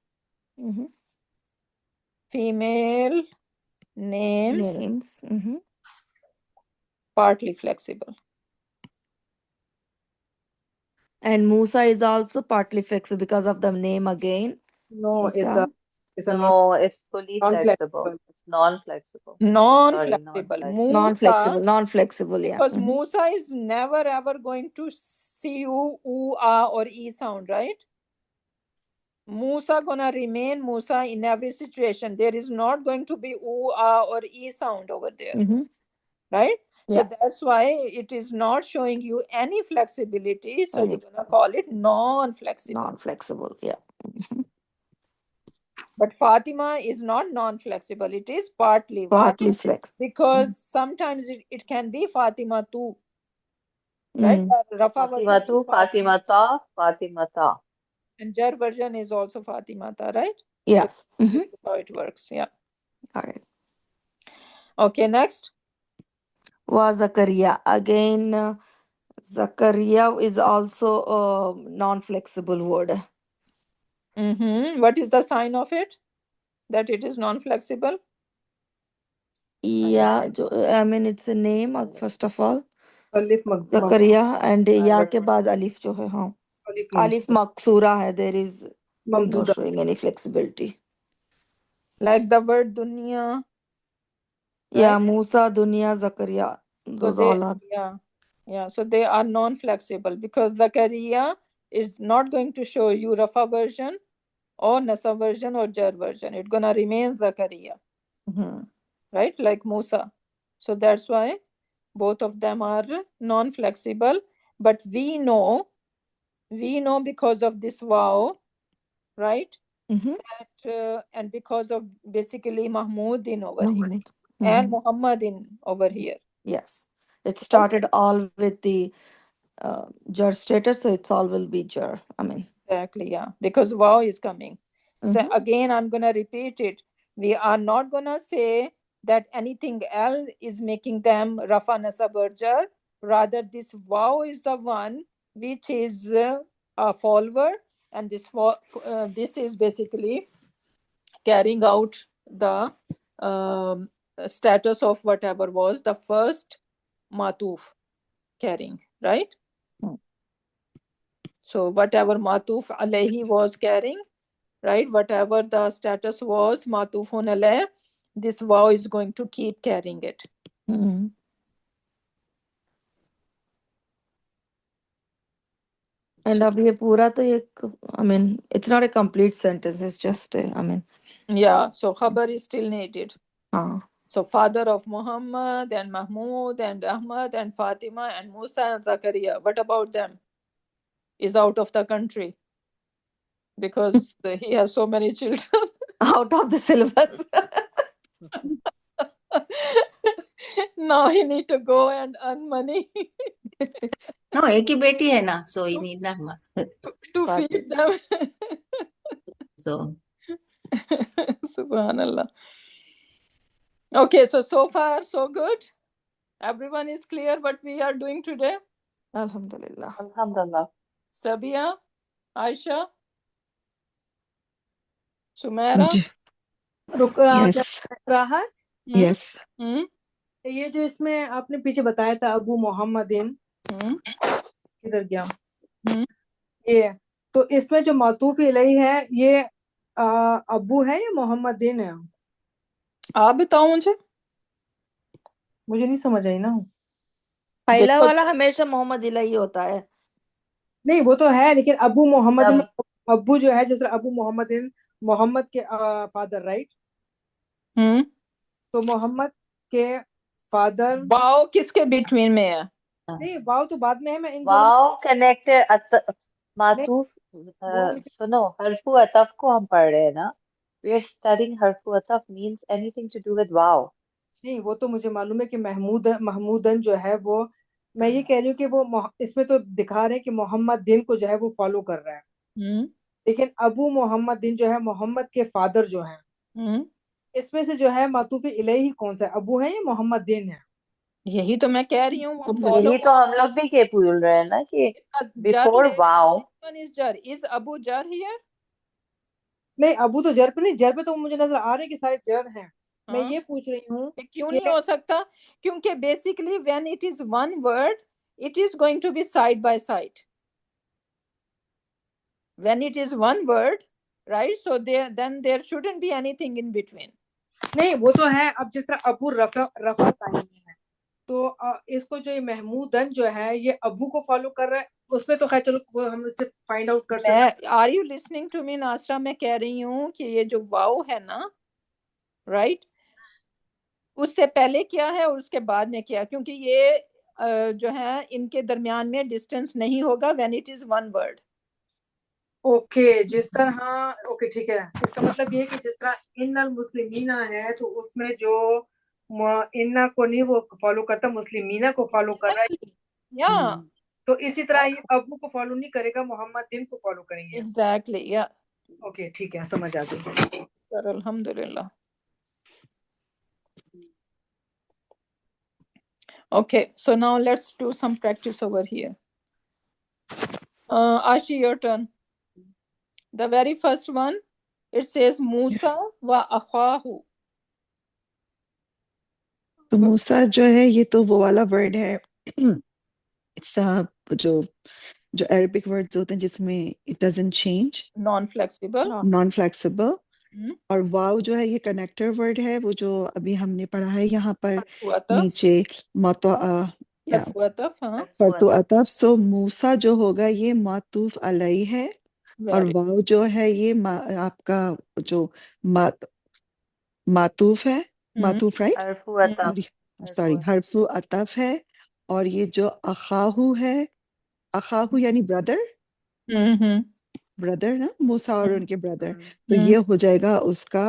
Female names. Partly flexible. And Musa is also partly flexible because of the name again. no Musa. it's a No, it's fully non-flexible. flexible. It's non-flexible. Non-flexible. Non-flexible. Non-flexible, yeah. Because Musa is never ever going to see you, a, or e sound, right? Musa gonna remain Musa in every situation. There is not going to be a, or e sound over there, right? So that's why it is not showing you any flexibility. So you're gonna call it non-flexible. Non-flexible, yeah. But Fatima is not non-flexible. It is partly. Partly Why? flexible. Because sometimes it can be Fatima too, right? Rafa version is Fatimata, Fatimata. and jar version is also Fatimata, right? Yeah. So this is how it works. Yeah. All right. Okay, next. Wa Zakaria. Again, Zakaria is also a non-flexible word. What is the sign of it? That it is non-flexible? Yeah, I mean it's a name first of all. अलिफ Zakaria and ya के बाद अलिफ जो है हाँ. Alif maksura hai. There is no ममदूदा showing any flexibility. Like the word dunya. Yeah, right? Musa, Dunya, Zakaria. So Those all are. yeah. So they are non-flexible because Zakaria is not going to show you Rafa version or Nasa version or Jar version. It's gonna remain Zakaria, right? Like Musa. So that's why both of them are non-flexible. But we know because of this wow, right? That, and because of basically Mahmudin over here and Muhammadin over here. Yes, it started all with the jar status, so it's all will be jar. I mean, exactly, yeah, because wow is coming. So again, I'm gonna repeat it. We are not gonna say that anything else is making them Rafa Nasab or Jar. Rather, this wow is the one which is a follower, and this is basically carrying out the status of whatever was the first matuf carrying, right? So whatever matuf alayhi was carrying, right? Whatever the status was matufun alayh, this wow is going to keep carrying it. And अब ये पूरा तो एक, I mean, it's not a complete sentence. It's just, I mean. Yeah, so khabar is still needed. So father of Muhammad and Mahmud and Ahmad and Fatima and Musa and Zakaria. What about them? Is out of the country because he has so many children. Out of the syllabus. Now he need to go and earn money. No, एक ही बेटी है ना, so he need not to feed them. So Subhanallah. Okay, so far so good. Everyone is clear what we are doing today. Alhamdulillah. Alhamdulillah. Sabia, Aisha, Sumaira. Yes. राहत Yes. ये जो इसमें आपने पीछे बताया था अबू मोहम्मदिन किधर गया ये तो इसमें जो मातूफ इलैही है ये अबू है या मोहम्मदिन है आप बताओ मुझे। मुझे नहीं समझ आई ना। पहला देखो वाला हमेशा मोहम्मद इलाही होता है। नहीं वो तो है, लेकिन अबू मोहम्मद में तब अब्बू जो है, जैसे अबू मोहम्मद मोहम्मद के फादर, राइट? हम्म तो मोहम्मद के फादर। वाओ किसके बिटवीन में है? नहीं, वाव तो बाद में है, मैं इन दोनों में। वाव कनेक्टेड नहीं, मातूफ। वो लेकिन सुनो, हरफू अतफ को हम पढ़ रहे हैं ना। वी आर स्टडिंग हरफू अतफ means anything to do with वाव। नहीं, वो तो मुझे मालूम है कि महमूदन जो है वो, मैं ये कह रही हूँ कि वो इसमें तो दिखा रहे हैं कि मोहम्मद दिन को जो है वो फॉलो कर रहा है, हम्म लेकिन अबू मोहम्मद दिन जो है मोहम्मद के फादर जो है, हम्म इसमें से जो है मातूफ इलैही कौन सा है, अबू है या मोहम्मद दिन है? यही तो मैं कह रही हूँ, वो फॉलो यही तो हम लोग भी के बोल रहे हैं ना कि जर बिफोर है। वाव। वन इज जर, इज अबू जर हियर? नहीं, अबू तो जर पे नहीं, जर पे तो मुझे नजर आ रहे हैं कि सारे जर हैं। मैं हाँ, ये पूछ रही हूँ ये क्यों कि नहीं हो सकता? क्योंकि basically when it is one word, it is going to be side by side. When it is one word, right? So there shouldn't be anything in between. नहीं, वो तो है। अब जिस तरह अबू रफा रफा तानी है, तो इसको जो ये महमूदन जो है ये अबू को फॉलो कर रहा है, उसमें तो खैर चलो वो हम इससे फाइंड आउट कर सकते हैं। Are you listening to me Nasra? मैं कह रही हूँ कि ये जो वाव है ना, राइट, उससे पहले क्या है और उसके बाद में क्या, क्योंकि ये जो है इनके दरमियान में डिस्टेंस नहीं होगा when it is one word. Okay, जिस तरह, ओके ठीक है, इसका मतलब ये है कि जिस तरह इन्नल मुस्लिमीना है, तो उसमें जो इन्ना को नहीं वो फॉलो करता, मुस्लिमीना को फॉलो कर रहा है। या तो इसी तरह ये अबू को फॉलो नहीं करेगा, मोहम्मद दिन को फॉलो करेंगे। एग्जैक्टली, या ओके ठीक है, समझ आ गई। अल्हम्दुलिल्लाह। Okay, so now let's do some practice over here. Ashi, your turn. The very first one, it says Musa wa akhahu. तो मूसा जो है ये तो वो वाला वर्ड है इट्स जो जो अरबिक वर्ड्स होते हैं जिसमें it doesn't change, Non-flexible. Non flexible. Hmm. और वाव जो है ये कनेक्टर वर्ड है, वो जो अभी हमने पढ़ा है यहाँ पर Harfu ataf. नीचे मतो या Harfu ataf, हाँ. फरतु अतफ। सो मूसा जो होगा ये मातूफ अलई है, और Very. वाव जो है ये आपका जो मात मातूफ है, Hmm. मातूफ राइट, हरफू Hmm. अतफ। और सॉरी हरफु अतफ है। और ये जो अखाहू है, अखाहू यानी ब्रदर, Hmm. ब्रदर ना, मूसा और Hmm. उनके ब्रदर, हम्म, तो Hmm. ये हो जाएगा उसका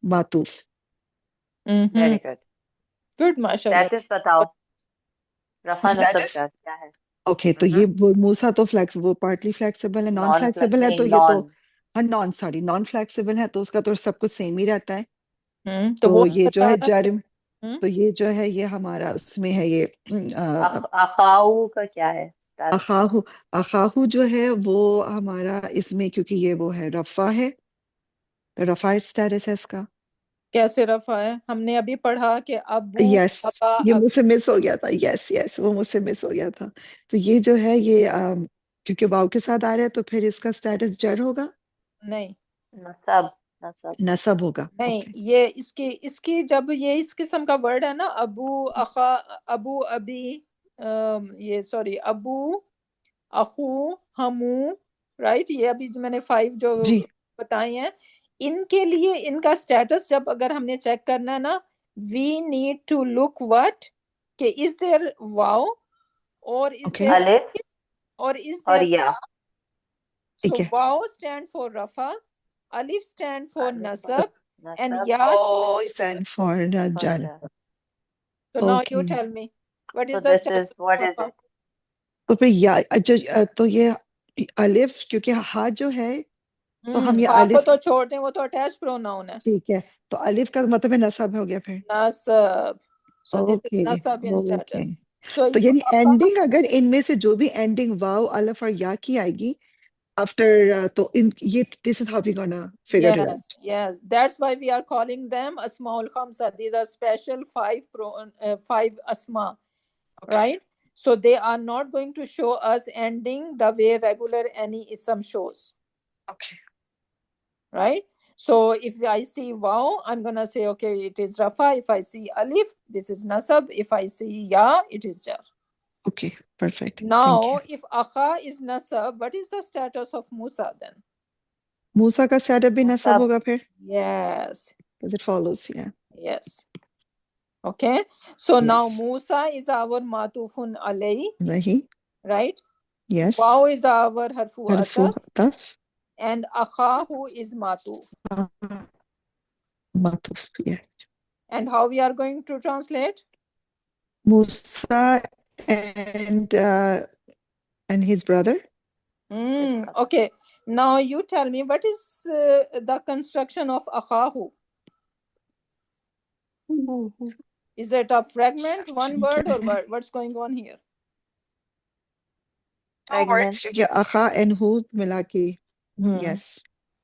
मातूफ। Hmm. Very good. Good, mashallah. Status बताओ, रफा नसब स्टेटस का क्या है? ओके, तो ये वो मूसा तो फ्लेक्स वो पार्टली फ्लेक्सिबल है, नॉन नॉन फ्लेक्सिबल है, तो नहीं, ये तो नॉन। हाँ नॉन सॉरी नॉन फ्लेक्सिबल है, तो उसका तो सब कुछ सेम ही रहता है। Hmm. तो तो वो ये जो बता है रहा है. Germ, Hmm. तो ये जो है ये हमारा उसमें है ये अखाऊ का क्या है स्टेटस? अखाहू। अखाहू जो है वो हमारा इसमें, क्योंकि ये वो है रफा है, तो रफा स्टेटस है इसका। कैसे रफा है? हमने अभी पढ़ा कि अबू यस, अबा ये अब. मुझसे मिस हो गया था, यस यस वो मुझसे मिस हो गया था। तो ये जो है ये क्योंकि वाव के साथ आ रहा है तो फिर इसका स्टेटस जर होगा, नहीं नसब। नसब। नसब होगा। नहीं, ओके ये इसकी जब ये इस किस्म का वर्ड है ना, अबू अखा, अबू अबी, ये सॉरी, अबू अखू, हमू, राइट, ये अभी जो मैंने 5 जो जी। बताए हैं, इनके लिए इनका स्टेटस जब अगर हमने चेक करना है ना, we need to look what, कि इज देयर वाव और इज ओके देयर अलिफ और इज और देयर. या। ठीक So है। वाव स्टैंड फॉर रफा, alif stand for अलिफ nasab, and नसब ya stand ओ stand for और जर। जर। So now you okay, tell me, what So is the this status is, what of is Rafa? it? तो फिर या तो ये अलिफ, क्योंकि हा जो है तो हम ये फा को अलिफ, तो छोड़ दें, वो तो अटैच प्रोनाउन है. ठीक है, तो अलिफ का मतलब है नसब हो गया फिर। Nasab. So this is okay nasab in okay, status. So तो यानी Rafa, एंडिंग अगर इनमें से जो भी एंडिंग वाव अलिफ और या की आएगी आफ्टर, तो इन ये this is how we gonna figure it out. yes, that's why we are calling them asmaul khamsa. These are special 5 asma, right? So they are not going to show us ending the way regular any ism shows, okay right? So if I see waw, I'm gonna say, okay, it is rafa. If I see alif, this is nasab. If I see ya, it is jar. Okay, perfect. Thank you. Now, if akha is nasab, what is the status of Musa then? मूसा का setup भी नसब Nasab. होगा फिर? Yes. Because it follows, yeah. Yes. Okay. So now Yes. Musa is our matufun alay, Rahi. right? Yes. Waw is our harfu Harfu ataf, taf. and akhahu is matuf. Matuf, yeah. And how we are going to translate? Musa and his brother. Okay. Now you tell me, what is the construction of akhahu? Is it a fragment, one word, or what's going on here? Two words, क्योंकि akha and hu मिला के. Yes.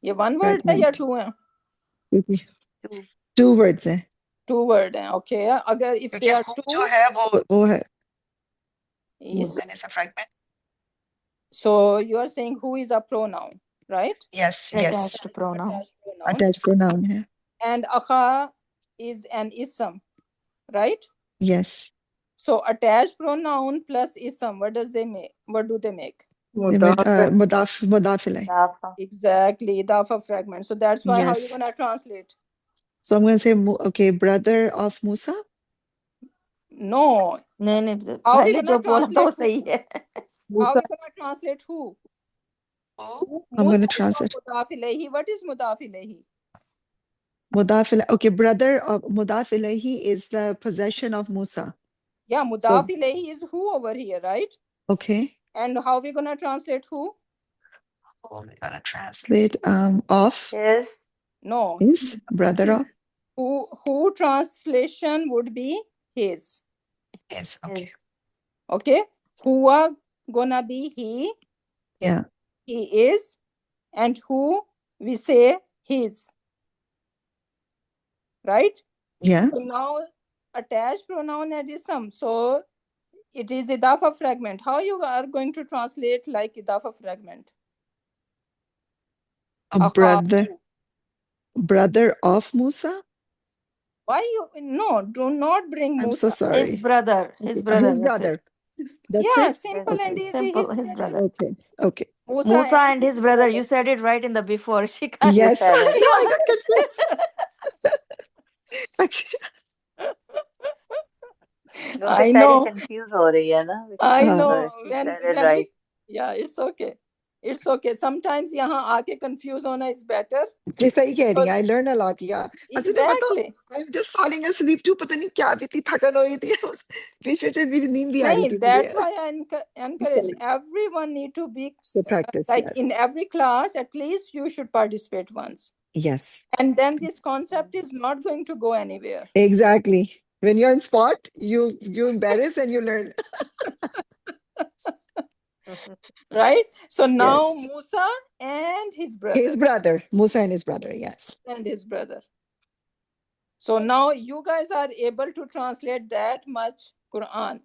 ये one word है या two है? Two words हैं. Two word हैं. Okay. अगर if they are two, जो है वो है. Is, is a fragment. so you are saying who is a pronoun, right? Yes, yes. Attached pronoun. Attached pronoun. Attached pronoun है. And akha is an ism, right? Yes. So attached pronoun plus ism, what does they make? What do they make? Mudaf ilay. Exactly, idafa fragment. So that's why how Yes. you're gonna translate? So I'm going to say, okay, brother of Musa. No. नहीं How we पहले gonna जो बोला था वो translate सही है. How we gonna translate who? I'm going to Musa is translate. mudaf ilayhi. What is mudaf ilayhi? Mudaf ilayhi. Okay, brother of Mudaf ilayhi is the possession of Musa. Yeah, mudaf ilayhi is who over here, right? Okay. And how we gonna translate who? We're gonna translate of Is. No. His brother of. Who translation would be his. Yes. Okay. Okay. Who gonna be he. Yeah. He is. And who we say his. Right? Yeah. So now attached pronoun and ism. So it is idafa fragment. How you are going to translate like idafa fragment? A brother of Musa. Why you no? Do not bring I'm Musa. so sorry. His brother. His brother. That's yeah, it? simple Okay. and easy. Simple. His brother. Okay. Okay. Musa and his brother. You said it right in the before. She can't. Yes. said it. I got confused. I know. Confused हो रही है ना? I know. She said it right. Yeah, it's okay. It's okay. Sometimes यहाँ आके confuse होना is better. जी सही कह रही हैं. I learn a lot. Yeah. Exactly. I'm just falling asleep too. पता नहीं क्या भी थी थकन हो रही थी. बीच में से मेरी नींद भी आ रही थी मुझे. That's why I encourage everyone need to be practice. like Yes. in every class. At least you should participate once. Yes. And then this concept is not going to go anywhere. Exactly. When you're on spot, you embarrass and you learn. Right? So now Yes. Musa and his brother. His brother. Musa and his brother, yes. And his brother. So now you guys are able to translate that much Quran.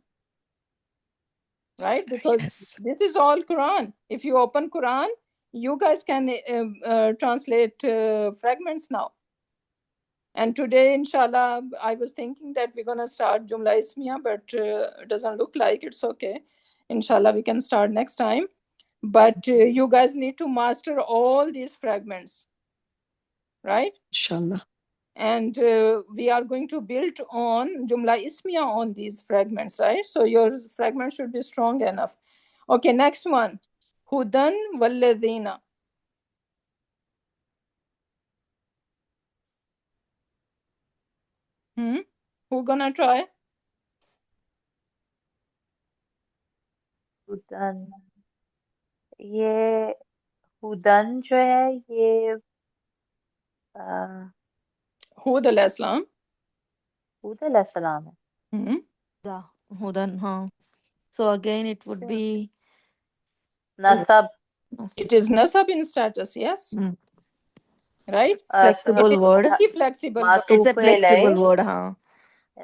Right? Because this is all Quran. If you open Quran, you guys can translate fragments now. And today, inshallah, I was thinking that we're going to start Jumla Ismiya, but it doesn't look like it's okay. Inshallah, we can start next time. But you guys need to master all these fragments. Right? Inshallah. And we are going to build on Jumla Ismiya on these fragments, right? So your fragment should be strong enough. Okay, next one. Hudan walladhina. Who gonna try? हुदन. ये हुदन जो है ये Hud al-Islam. Hud al-Salam है. Hudan, huh? So again, it would be Nasab. It is nasab in status, yes. Right? Flexible word. Flexible word. It's a flexible word, huh?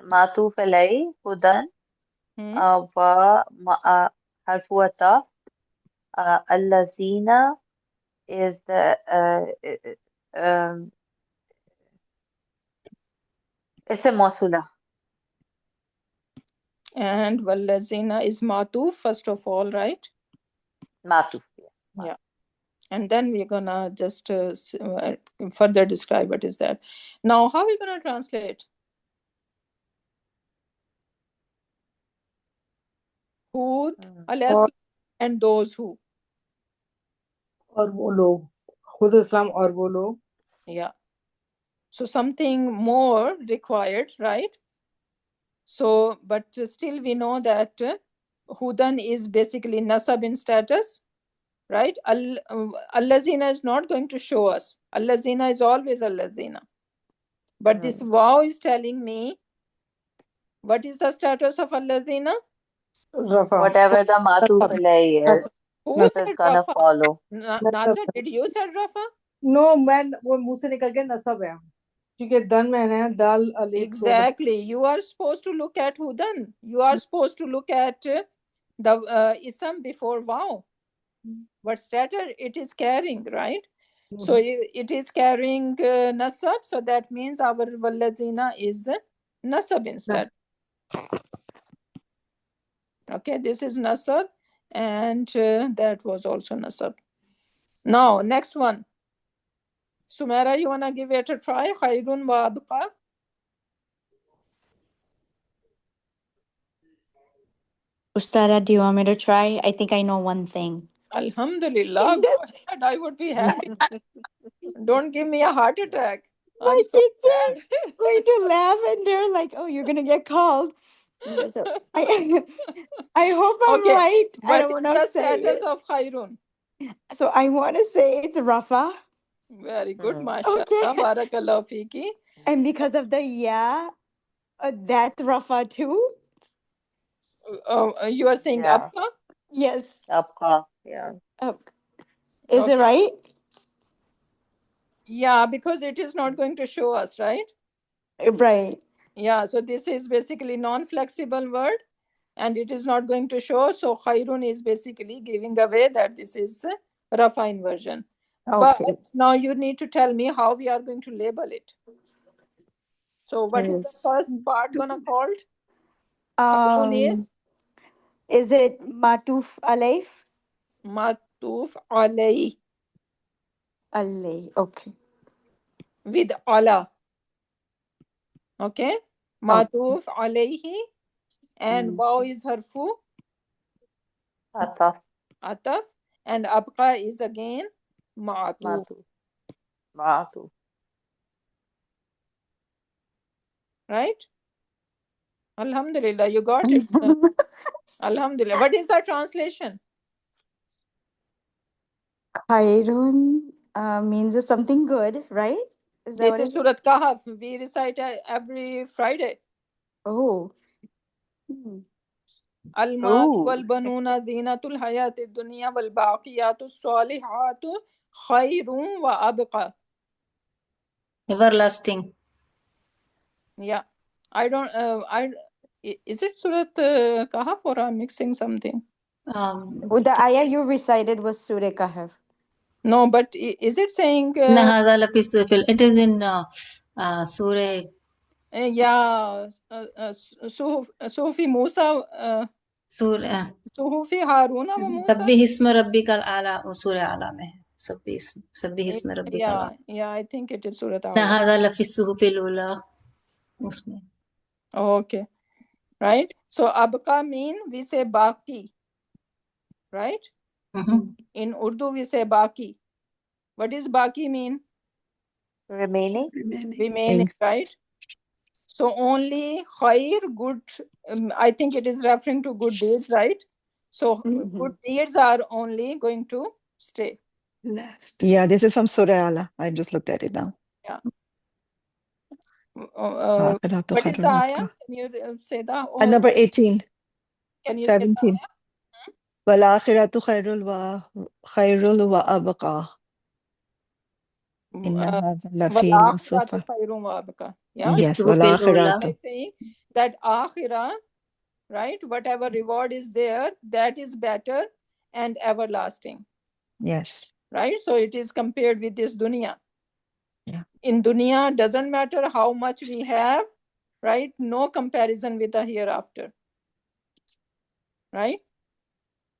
Matuf alay hudan wa harfu ataf allazina is the اسم موصولة. And wallazina is matuf, first of all, right? معطوف. Yes. Yeah. And then we're gonna just further describe what is that. Now, how are we gonna translate? Hud, और and those who. और वो लोग, खुद इस्लाम और वो लोग. Yeah. So something more required, right? So, but still we know that Hudan is basically nasab in status, right? Allazina is not going to show us. Allazina is always Allazina. But this wow is telling me what is the status of Allazina? Rafa. Whatever the matuf alay is, Who is said gonna Rafa? follow. Naza, did you say Rafa? No, मैं वो मुंह से निकल के नसब है क्योंकि दन में है दाल Alif Exactly. You are supposed to look at Hudan. You are supposed to look at the ism before wow. What status it is carrying, right? So it is carrying nasab. So that means our wallazina is nasab instead. Okay, this is nasab, and that was also nasab. Now, next one. Sumaira, you wanna give it a try? Khairun wa abqa. Ustada, do you want me to try? I think I know one thing. Alhamdulillah, In go this- ahead. I would be happy. Don't give me a heart attack. My I'm so kids sad. are going to laugh and they're like, "Oh, you're gonna get called." So I hope I'm Okay, right. I what don't is want the to say status it. of Khairun? So I want to say it's Rafa, Very good, mashallah. Okay. Barakallah fiki. and because of the that's Rafa too. You are saying Yeah. abqa? Yes. Abqa. Yeah. Is it right? Yeah, because it is not going to show us, right? Right. Yeah, so this is basically non-flexible word and it is not going to show. So Khairun is basically giving away that this is a refined version. Okay. But now you need to tell me how we are going to label it. So what is the first part gonna called? Khairun Is it Matuf Alayf? Matuf alay Alay. Okay. with ala. Okay? Matuf alayhi and waw is harfu Ataf. ataf and abqa is again ma'atuf. Ma'atuf. Right? Alhamdulillah, you got it. Alhamdulillah. What is the translation? Khairun means something good, right? Is that This what is it Surat Kahf. We recite every Friday. Oh. Al-mal wal-banuna zinatul hayati dunya wal-baqiyatu salihatu khayrun wa abqa. Everlasting. Yeah. I don't is it Surat Kahf or I'm mixing something? The ayah you recited was Surah Kahf. No, but is it saying It is in Surah. yeah, Sufi Musa, Sufi Haruna wa Musa. Sabbih isma rabbikal ala, Surah Ala में है. Sabbih isma rabbikal ala. Yeah, I think it is Surat Ala. هذا لفي الصحف الأولى. उसमें. Okay, right. So abqa mean we say baki, right? In Urdu we say baki. What does baki mean? Remaining. Remaining, right? So only khair, good. I think it is referring to good deeds, right? So good deeds are only going to stay. Yeah, this is from Surah Ala. I just looked at it now. Yeah. What is the ayah? Can you say that? And number 18. Can you 17. وَالْآخِرَةُ خَيْرٌ وَأَبْقَى إِنَّ هَذَا لَفِي الصُّحُفِ. Yeah? Yes, وَالْآخِرَةُ. By saying that akhirah, right? Whatever reward is there, that is better and everlasting. Yes. Right? So it is compared with this dunya. in dunya, doesn't matter how much we have, right? No comparison with the hereafter, right?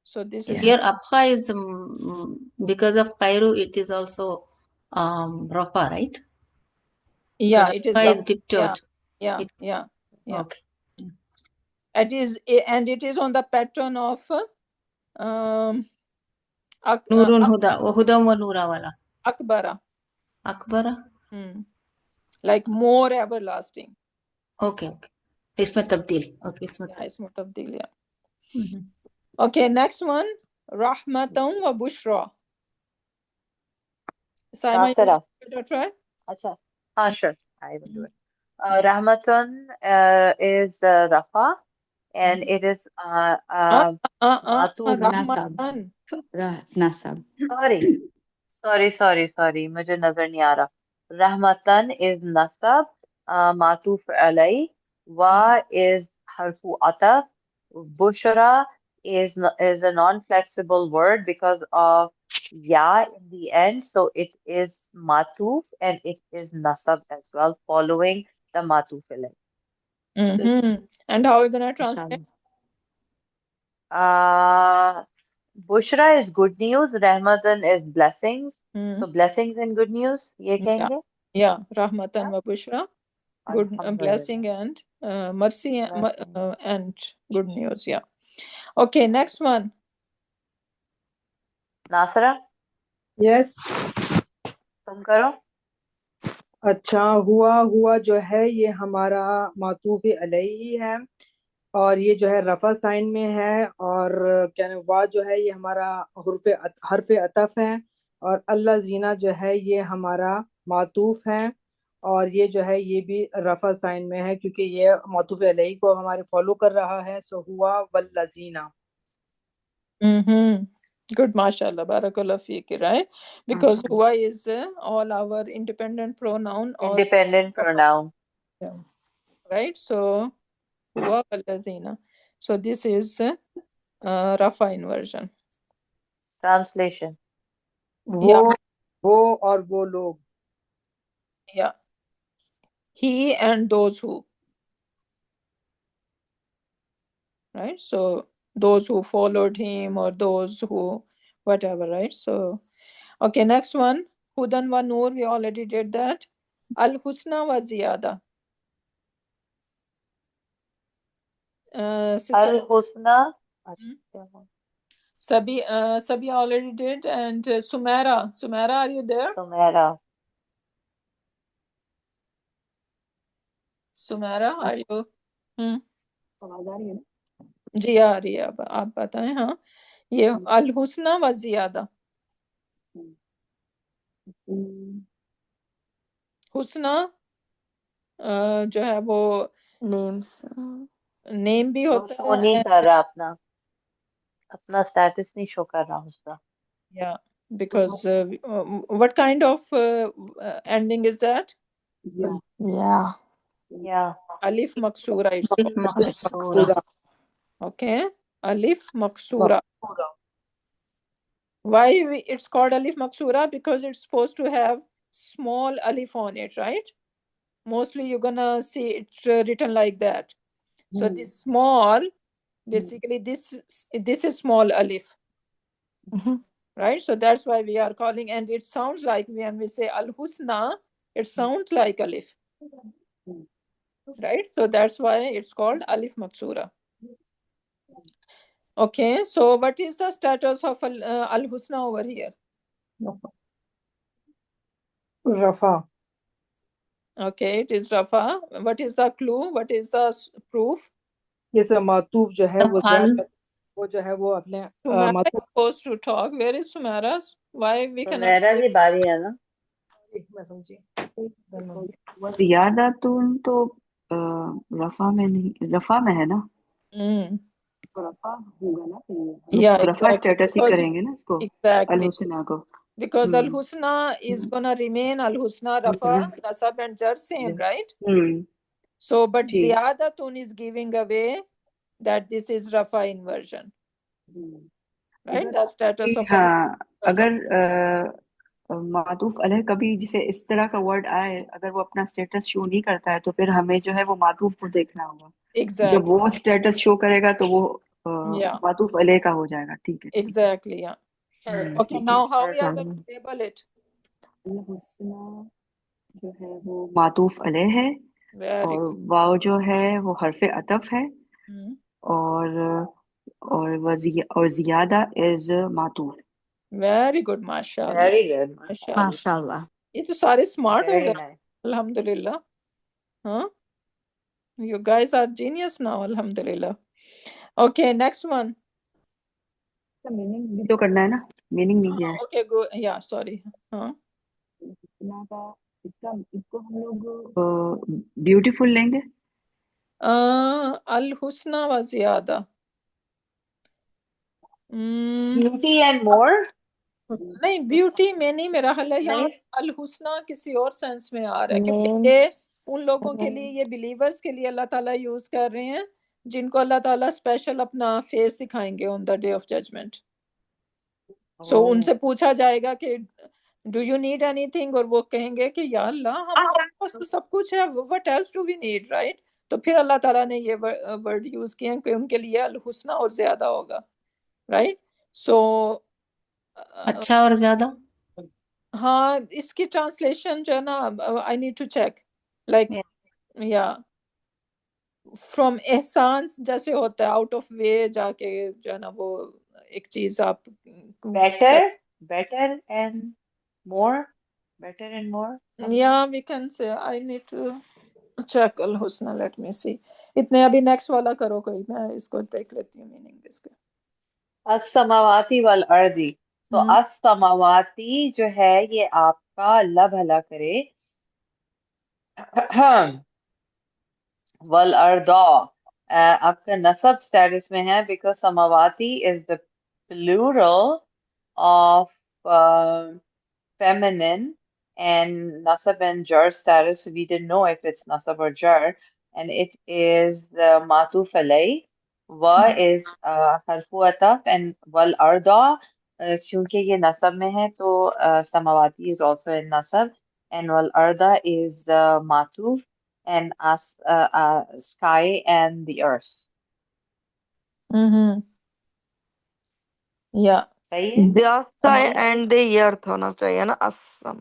So this is Here Abha is because of Cairo, it is also Rafa, right? yeah, Because it is Abha is rough. tiptoed. Yeah. Okay. It is, and it is on the pattern of Nurun Hudam wa Nura wala. Akbara. Akbara? Like more everlasting. Okay. इसमें तब्दील. Okay, इसमें तब्दील, yeah. Okay, next one. Rahmatan wa Bushra. Saima, you want to try? Acha. Sure. I will do it. Rahmatun is Rafa, and it is Matuf. Rahmatan. Nasab. Sorry. मुझे नजर नहीं आ रहा. Rahmatan is nasab. Matuf alay. Wa is harfu ataf. Bushra is a non-flexible word because of ya in the end, so it is matuf and it is nasab as well, following the matuf alay. And how are you gonna translate? Bushra is good news. Rahmatan is blessings. So blessings and good news. ये कहेंगे? Yeah. Rahmatan wa Bushra. Good blessing and mercy and good news. Yeah. Okay, next one. Nasra? Yes. तुम करो. अच्छा, हुआ जो है ये हमारा मातूफ अलैहि है, और ये जो है रफा साइन में है, और क्या नाम वाह जो है ये हमारा हर्फ अतफ है, और अल्लाह जीना जो है ये हमारा मातूफ है, और ये जो है ये भी रफा साइन में है क्योंकि ये मातूफ अलैहि को हमारे फॉलो कर रहा है. सो हुआ वल्लजीना. Good, mashallah, barakallah feeki, right? Because huwa is all our independent pronoun. Independent pronoun. Yeah. Right? So, huwa wallazina. So, this is Rafa inversion. Translation. वो और वो लोग. Yeah. He and those who. Right? So, those who followed him or those who whatever, right? So, okay, next one. Hudan wa Noor, we already did that. Al-Husna wa Ziyada. Al-Husna. Sabi already did, and Sumaira, are you there? Sumaira, are you? आवाज आ रही है ना? जी आ रही है. अब आप बताएं. हाँ, ये अल-हुस्ना व ज़ियादा. हुस्ना जो है वो नेम भी होता शो है. नहीं कर रहा, अपना स्टेटस नहीं शो कर रहा उसका. Yeah, because what kind of ending is that? Yeah. Alif maksura. It's Alif maksura. Okay, alif maksura. Why it's called alif maksura? Because it's supposed to have small alif on it, right? Mostly you're gonna see it written like that. So this small, basically this is small alif. Right? So that's why we are calling, and it sounds like when we say al-husna, it sounds like alif. Right? So that's why it's called alif maksura. Okay, so what is the status of al-husna over here? Rafa. Okay, it is Rafa. What is the clue? What is the proof? Yes, मातूफ जो है वो जो है वो अपने Sumaira is supposed to talk. Where is Sumaira? Why we cannot? Sumaira की बारी है ना? मैं समझी. ज़ियादातुन तो रफा में नहीं, रफा में है ना? तो रफा होगा ना? Yeah, रफा स्टेटस ही करेंगे ना इसको. Exactly. अल-हुस्ना को. Because al-husna is gonna remain al-husna, rafa, nasab and jar same, right? So, but ziyadatun is giving away that this is rafa inversion. Right? The status of हाँ, अगर मातूफ अलैह कभी जिसे इस तरह का वर्ड आए, अगर वो अपना स्टेटस शो नहीं करता है तो फिर हमें जो है वो मातूफ को देखना होगा। जब एग्जैक्टली वो स्टेटस शो करेगा तो वो या मातूफ अलैह का हो जाएगा। ठीक है, ठीक है। एग्जैक्टली या ओके ठीक है। Now how we are Perfect. Going to label it अल हुस्ना जो है वो मातूफ अलैह है, वेरी और गुड वाव जो है वो हरफ अतफ है, और और जियादा इज मातूफ। वेरी गुड माशाल्लाह Very good. माशाल्लाह MashaAllah. ये तो सारे स्मार्ट हो Very गए nice. अल्हम्दुलिल्लाह हाँ you guys are genius now अल्हम्दुलिल्लाह ओके नेक्स्ट वन मीनिंग भी तो करना है ना, मीनिंग नहीं किया है। ओके गो या सॉरी हाँ हुस्ना का इसको हम लोग ब्यूटीफुल लेंगे। अल हुस्ना व जियादा Beauty and more? नहीं ब्यूटी में नहीं मेरा ख्याल है यहाँ नहीं? अल हुस्ना किसी और सेंस में आ रहा है क्योंकि ये Names. उन लोगों के लिए ये बिलीवर्स के लिए अल्लाह ताला यूज कर रहे हैं जिनको अल्लाह ताला स्पेशल अपना फेस दिखाएंगे on the day of judgement so Oh. उनसे पूछा जाएगा कि डू यू नीड एनीथिंग और वो कहेंगे कि या अल्लाह हमारे पास तो सब कुछ है what else do we need right तो फिर अल्लाह ताला ने ये वर्ड यूज किए हैं कि उनके लिए अल हुस्ना और ज्यादा होगा राइट सो अच्छा और ज्यादा हाँ इसकी ट्रांसलेशन जो है ना I need to check like या फ्रॉम एहसान जैसे होता है आउट ऑफ वे जाके जो है ना वो एक चीज आप Better? Better and more? Better and more? Something? या we can say I need to check अल हुस्ना लेट मी सी इतने अभी नेक्स्ट वाला करो कोई मैं इसको देख लेती हूँ मीनिंग इसके as-samawati wal ardi. तो as-samawati जो है ये आपका अल्लाह भला करे वल अर्दा आपका नसब स्टेटस में है बिकॉज समावाती is the plural of feminine and nasab and jar status. So we didn't know if it's nasab or jar, and it is matuf alay. Wa is harfu ataf and wal arda. क्योंकि ये nasab में है तो samawati is also in nasab and wal arda is matuf and as sky and the earth. या सही है? The sky and the earth होना चाहिए ना The Assam.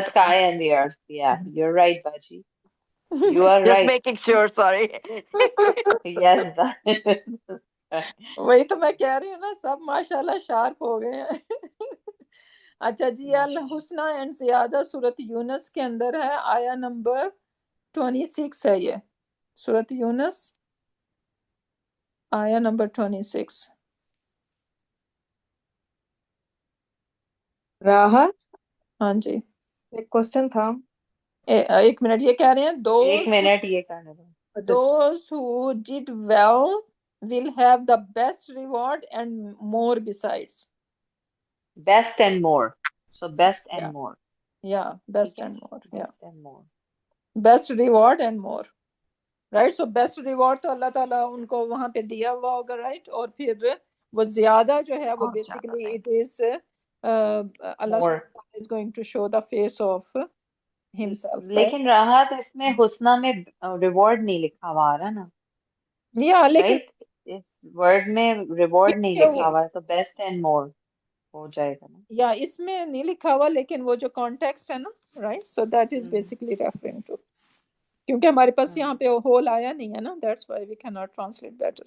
sky and the earth. Yeah, you're right, Baji. You are Just right. making sure. Sorry. Yes. वही तो मैं कह रही हूँ ना सब माशाल्लाह शार्प हो गए हैं अच्छा जी अल हुस्ना एंड जियादा सूरत यूनस के अंदर है आया नंबर 26 है ये सूरत यूनस आया नंबर 26 राहत हाँ जी एक क्वेश्चन था एक मिनट ये कह रहे हैं एक दोस्त मिनट ये करने दो. अच्छा those who did well will have the best reward and more besides Best and more. So best yeah and more. yeah best ठीक है? and more yeah Best and more. best reward and more right so best reward तो अल्लाह ताला उनको वहां पे दिया हुआ होगा राइट और फिर वो ज्यादा जो है वो बहुत ज्यादा बेसिकली नहीं. It is Allah More. Is going to show the face of himself right लेकिन राहत इसमें हुस्ना में रिवॉर्ड नहीं लिखा हुआ आ रहा ना, या लेकिन राइट? इस वर्ड में रिवॉर्ड नहीं ये लिखा हुआ है तो बेस्ट एंड मोर हो जाएगा ना. या इसमें नहीं लिखा हुआ लेकिन वो जो कॉन्टेक्स्ट है ना right so that is hmm, basically referring to क्योंकि हमारे पास यहाँ हम्म. पे होल आया नहीं है ना that's why we can not translate better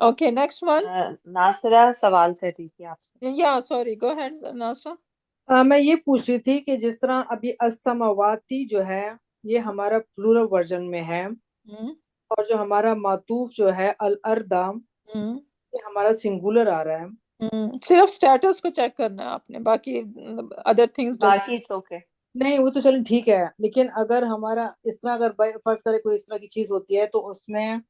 okay next one Nasira सवाल कर रही थी आपसे. या सॉरी गो अहेड नासरा मैं ये पूछ रही थी कि जिस तरह अभी असमावाती जो है ये हमारा प्लूरल वर्जन में है और जो हमारा मातूफ जो है अल अर्दा ये हमारा सिंगुलर आ रहा है. सिर्फ स्टेटस को चेक करना है आपने बाकी अदर थिंग्स बाकी इट्स ओके. नहीं वो तो चलो ठीक है लेकिन अगर हमारा इस तरह अगर फर्ज करे कोई इस तरह की चीज होती है तो उसमें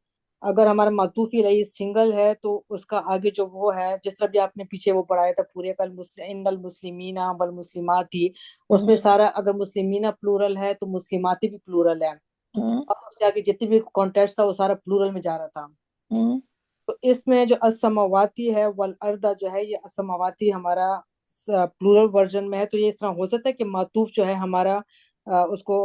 अगर हमारा मातूफी रही सिंगल है तो उसका आगे जो वो है जिस तरह भी आपने पीछे वो पढ़ाया था पूरे कल मुस्लिम इन्नल मुस्लिमीना वल मुस्लिमाती उसमें सारा अगर मुस्लिमीना प्लूरल है तो मुस्लिमाती भी प्लूरल है और उसके आगे जितने भी कॉन्टेक्स्ट था वो सारा प्लूरल में जा रहा था. तो इसमें जो असमावाती है वल अर्दा जो है ये असमावाती हमारा प्लूरल वर्जन में है, तो ये इस तरह हो सकता है कि मातूफ जो है हमारा उसको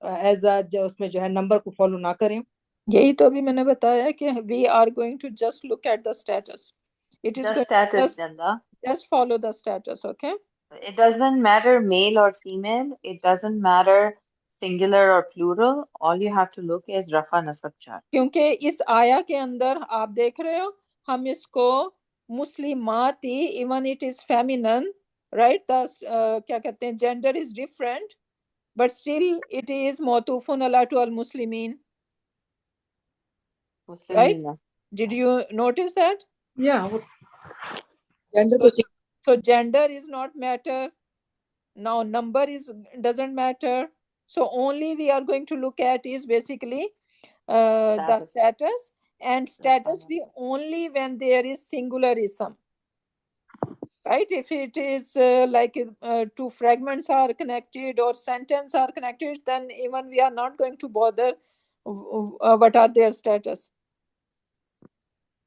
एज उसमें जो है नंबर को फॉलो ना करें। यही तो अभी मैंने बताया कि we are going to just look at the status. It is The going status, to Janda. just follow the status, okay? It doesn't matter male or female. It doesn't matter singular or plural. All you have to look is Rafa Nasab Jar. क्योंकि इस आया के अंदर आप देख रहे हो हम इसको मुस्लिमाती, even it is feminine, right, क्या कहते हैं, gender is different but still it is मौतूफुन अला टू अल मुस्लिमीन, right? Muslimina. Did you notice that? या जेंडर को So gender is not matter. Now number is doesn't matter. So only we are going to look at is basically the Status. status, and status Rafa be only when there is singularism, right? If it is like two fragments are connected or sentence are connected, then even we are not going to bother what are their status,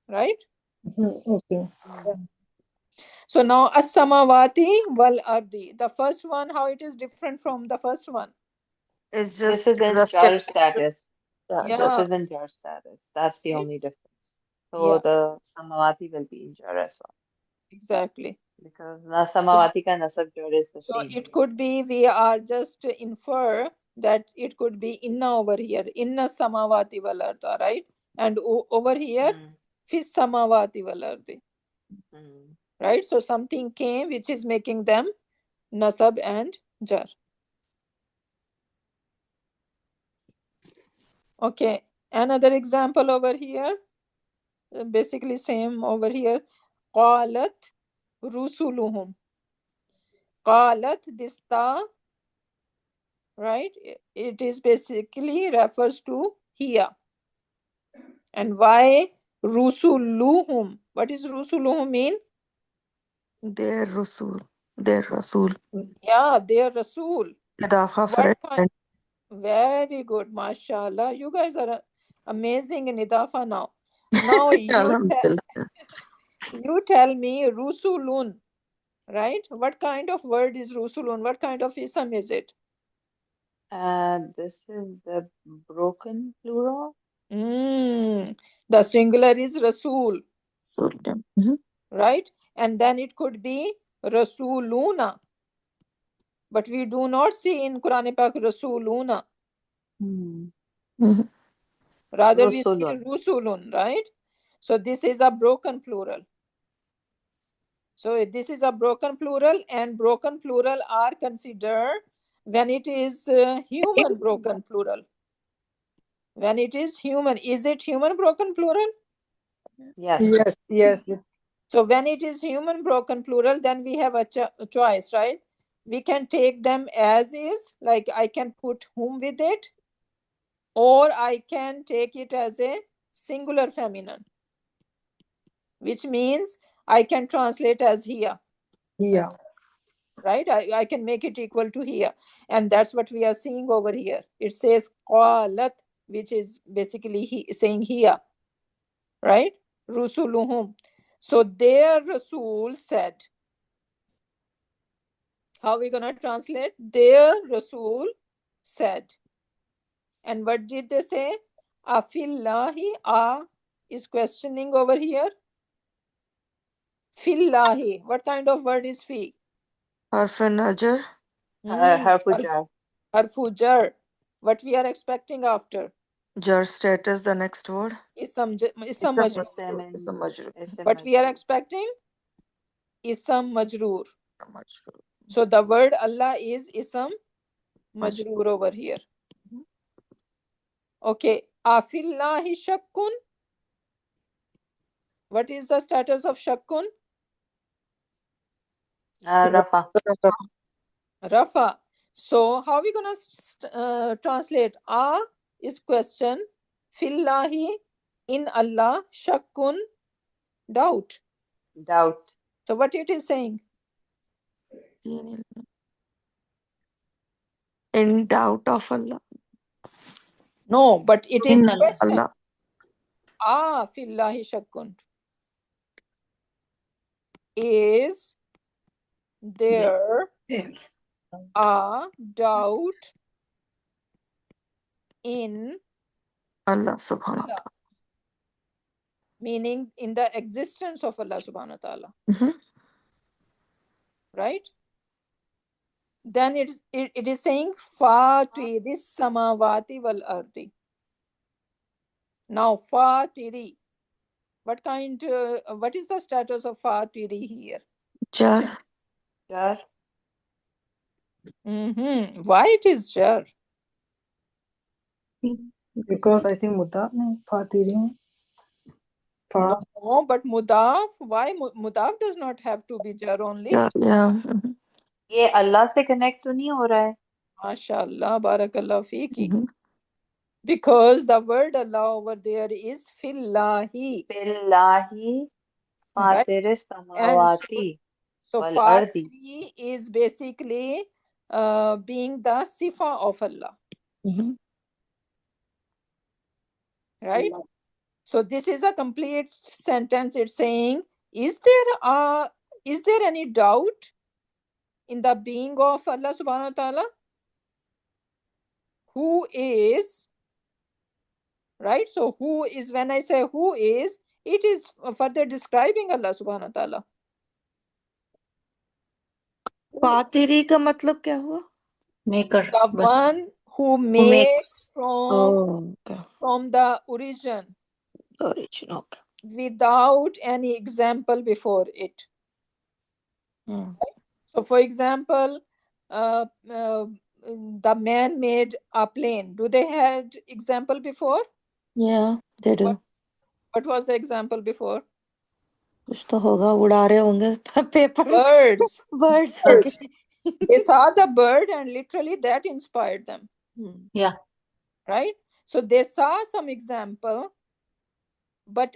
right? okay. So now as-samawati wal ardi, the first one, how it is different from the first one? It's This just is in the jar status. status. Yeah, Yeah. This is in jar status. That's the only difference. So Yeah. the Samawati will be in jar as well. Exactly. Because na Samawati ka nasab jar is the So same. it could be we are just infer that it could be inna over here, inna samawati wal arda, right? And over here, fis samawati wal ardi, right? So something came which is making them nasab and jar. Okay, another example over here, basically same over here. Qalat rusuluhum. Qalat, this ta, right? It is basically refers to here. And why rusuluhum? What is rusuluhum mean? their Rasul. Their Rasul. Yeah, their Rasul. Idafa for What it. kind? Very good, mashallah. You guys are amazing in Idafa now. Now Alhamdulillah. you tell me rusulun, right? What kind of word is rusulun? What kind of ism is it? This is the broken plural. The singular is Rasul, So, mhm. right? And then it could be Rasuluna. But we do not see in Quran Pak Rasuluna. Mhm. Rather, we see Rusulun. Rusulun, right? So this is a broken plural. So this is a broken plural, and broken plural are considered when it is human broken plural. When it is human, is it human broken plural? Yes. Yes, yes. So when it is human broken plural, then we have a choice, right? We can take them as is, like I can put whom with it, or I can take it as a singular feminine, which means I can translate as here. Yeah. Right? I can make it equal to here. And that's what we are seeing over here. It says qalat, which is basically saying here. Right? Rusuluhum. So their Rasul said. How are we going to translate? Their Rasul said. And what did they say? Afillahi, is questioning over here. Fillahi. What kind of word is fi? Harfan Najar. Harfu jar. Harfu jar. What we are expecting after? Jar status, the next word. Isam Ism Majroor. What we are expecting? Isam majroor. So the word Allah is Isam majroor over here. Okay. Afillahi shakkun. What is the status of shakkun? Rafa. Rafa. So how are we going to translate? Is question. Fillahi, in Allah. Shakkun, doubt. Doubt. So what it is saying? In doubt of Allah. No, but it is In Allah. question. Fillahi shakkun is there are doubt in Allah subhanahu wa Allah, ta'ala. meaning in the existence of Allah subhanahu wa ta'ala. Right? Then it is saying Fatiris samawati wal ardi. Now Fatiri, what is the status of Fatiri here? Jar. Jar. Why it is jar? Because I think mudaf nahi, Fatiri. No, but mudaf, why mudaf does not have to be jar only? Yeah. ये अल्लाह से connect तो नहीं हो रहा है? MashaAllah, barakallah fiki. Because the word Allah over there is fillahi. Billahi fatiris samawati So wal ardi. Fatiri is basically being the sifa of Allah. Right? So this is a complete sentence. It's saying, is there any doubt in the being of Allah subhanahu wa ta'ala? Who is, right? So who is, when I say who is, it is further describing Allah subhanahu wa ta'ala. फातिरी का मतलब क्या हुआ? Maker. The one who makes from the origin. Origin, okay. Without any example before it. Right? So for example, the man made a plane. Do they had example before? Yeah, they do. What was the example before? कुछ तो होगा, उड़ा रहे होंगे paper. Birds. Birds. They saw the bird and literally that inspired them. Yeah. Right? So they saw some example, but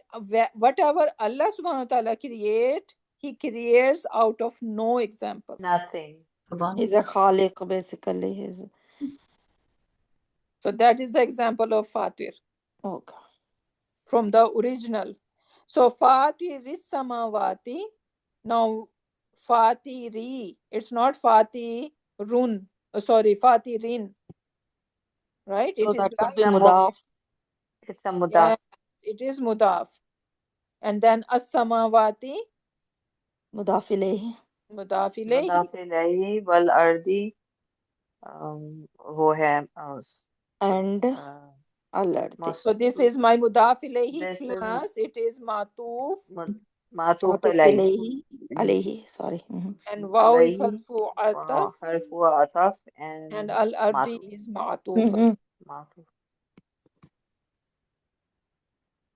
whatever Allah subhanahu wa ta'ala create, he creates out of no example. Nothing. He's a khaliq basically. So that is the example of Fatir. Okay. From the original. So Fatiris samawati. Now Fatiri. It's not Fatirun. Fatirin. Right? So It is that could be It's a mudaf. It's a mudaf. Yeah, it is mudaf. And then as-samawati. Mudaf ilayhi. Mudaf ilayhi. Mudaf ilayhi wal ardi. वो है And al-ardi. So this is my mudaf ilayhi plus it is matuf. Matuf ilayhi. Alayhi. Sorry. And waw is harfu ataf. Harfu ataf and al-ardi is matuf. Matuf.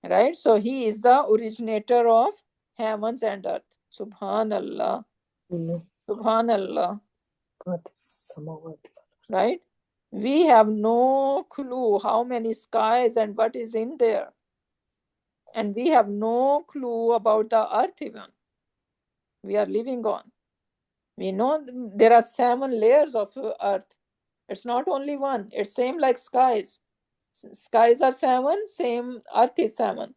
Right? So he is the originator of heavens and earth. Subhanallah. Subhanallah. Right? We have no clue how many skies and what is in there. And we have no clue about the earth even. We are living on. We know there are 7 layers of earth. It's not only one. It's same like skies. Skies are 7, same earth is 7.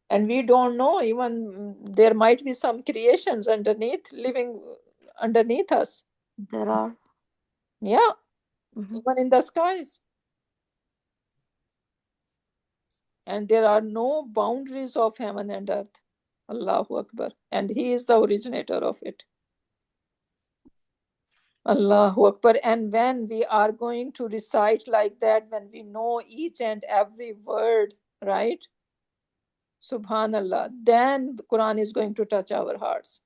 And we don't know, even there might be some creations underneath, living underneath us. There are. Yeah, even in the skies. And there are no boundaries of heaven and earth. Allahu Akbar. And he is the originator of it. Allahu Akbar. And when we are going to recite like that, when we know each and every word, right? Subhanallah, then the Quran is going to touch our hearts.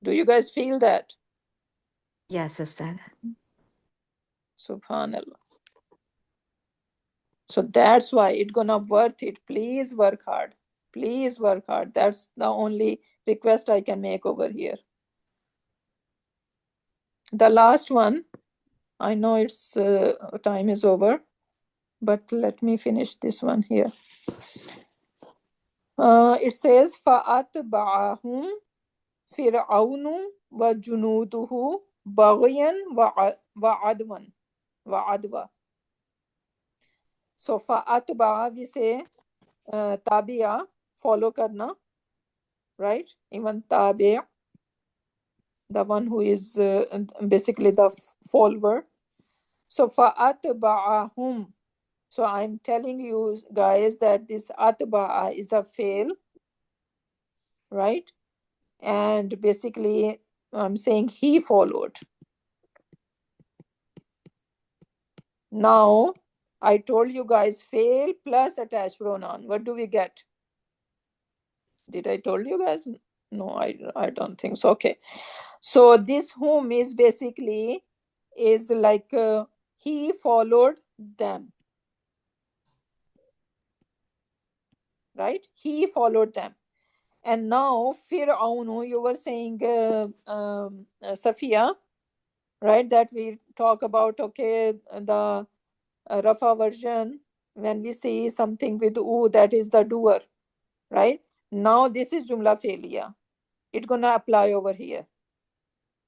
Do you guys feel that? Yes, Ustad. Subhanallah. So that's why it's gonna worth it. Please work hard. Please work hard. That's the only request I can make over here. The last one, I know it's time is over, but let me finish this one here. It says فَأَتْبَعَهُمْ فِرْعَوْنُ وَجُنُودُهُ بَغْيًا وَعَدْوًا. So فَأَتْبَعَ we say tabi'a, follow karna. right? Even tabi', the one who is basically the follower. So fa'atba'ahum. So I'm telling you guys that this atba'a is a fail, right? And basically I'm saying he followed. Now I told you guys fail plus attached pronoun. What do we get? Did I told you guys? No, I don't think so. Okay. So this whom is basically is like he followed them. Right? He followed them. And now Fir'aun, you were saying Safiya, right? That we talk about, okay, the Rafa version, when we see something with U, that is the doer, right? Now this is Jumla Felia. It's gonna apply over here,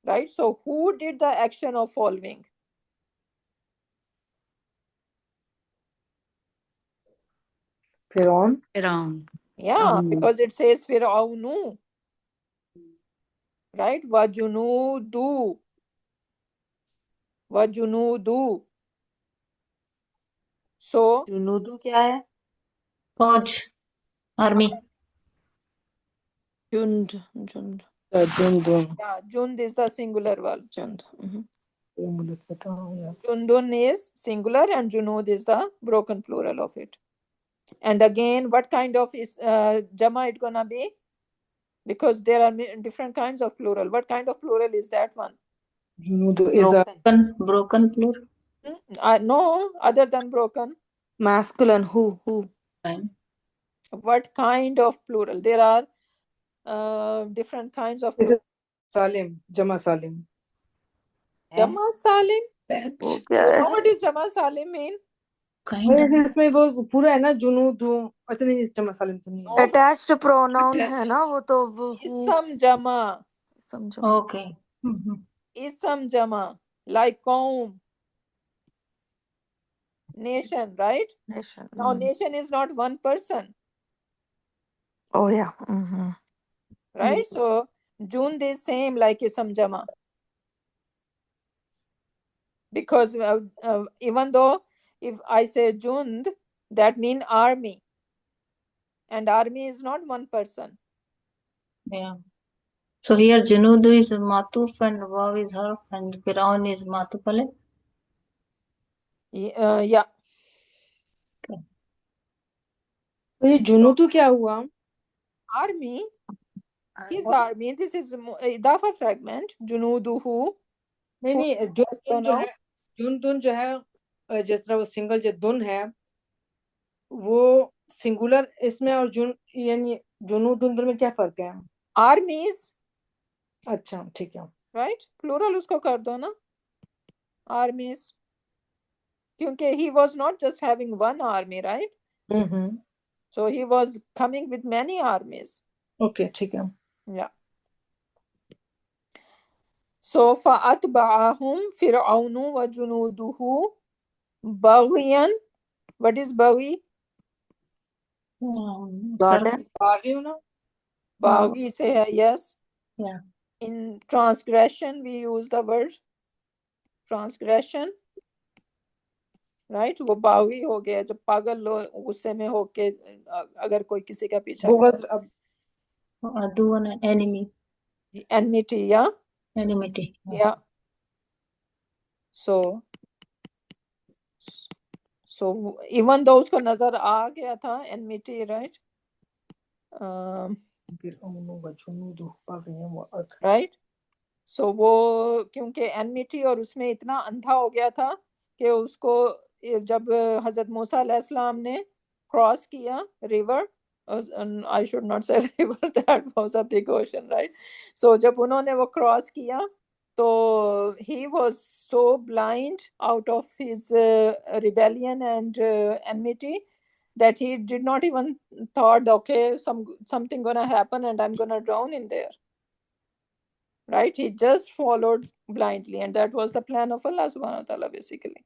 right? So who did the action of following? Firaun. Yeah, because it says Fir'aunu, right? Wajunudu. So जुनूदू क्या है? फौज, army. Jund. Jundun. yeah, Jund is the singular one. Jund. Jundun is singular and Junud is the broken plural of it. And again, what kind of is Jama it gonna be? Because there are different kinds of plural. What kind of plural is that one? Junudu is a Broken plural. No, other than broken. Masculine. Who? Fine. What kind of plural? There are different kinds of plural. Salim. Jama Salim. Jama Salim? वो Do क्या you है? know what is Jama Salim mean? Kind of. इसमें वो पूरा है ना जुनूदू. अच्छा नहीं, जमा सालिम तो नहीं है. No, Attached pronoun है ना वो तो वो who Isam Jama. समझो. Okay. Isam Jama. Like Qaum. Nation, right? Nation. Now nation is not one person, Oh yeah. right? So Jund is same like Isam Jama. Because even though if I say Jund, that means army. And army is not one person. Yeah. So here Junudu is Matuf and Waw is her and Firaun is Matuf Ale. Yeah. तो ये जुनूदू क्या हुआ? Army. His army. This is Idafa fragment. Junuduhu. नहीं जुनदुन जो है जिस तरह वो सिंगल जो दुन है वो सिंगुलर इसमें और जुन यानी जुनूदुन में क्या फर्क है? Armies. अच्छा ठीक है. Right? Plural उसको कर दो ना. Armies. क्योंकि he was not just having one army, right? So he was coming with many armies. Okay, ठीक है. Yeah. So فَأَتْبَعَهُمْ فِرْعَوْنُ وَجُنُودُهُ بَغْيًا. What is baghi? Garden. Baghi say yes. Yeah. In transgression we use the word transgression. Right? वो बागी हो गया जब पागल लो गुस्से में होके अगर कोई किसी का पीछा करे. Adu and enemy. Enmity, yeah. Enmity. Yeah. So even though उसको नजर आ गया था enmity, right? Right? So वो क्योंकि enmity और उसमें इतना अंधा हो गया था कि उसको जब हजरत मूसा अलैहिस्सलाम ने क्रॉस किया river, I should not say river, that was a big ocean, right? So जब उन्होंने वो क्रॉस किया तो he was so blind out of his rebellion and enmity that he did not even thought, okay, something gonna happen and I'm gonna drown in there. Right? He just followed blindly, and that was the plan of Allah subhanahu wa ta'ala, basically.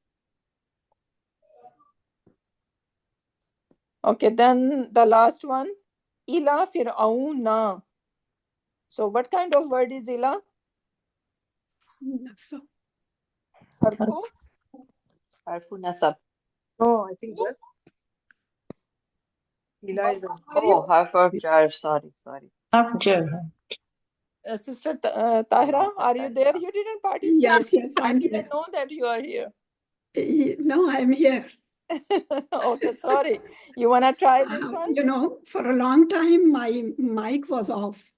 Okay, then the last one, ila fir'auna. So what kind of word is ila? Nasab. Harfu? Harfu nasab. No, I think Jar. Ila is Oh, harf of jar. Sorry. Harf jar. Sister Tahira, are you there? You didn't participate. Yes, I I'm didn't here. know that you are here. No, I'm here. Okay, sorry. You wanna try this one? For a long time, my mic was off.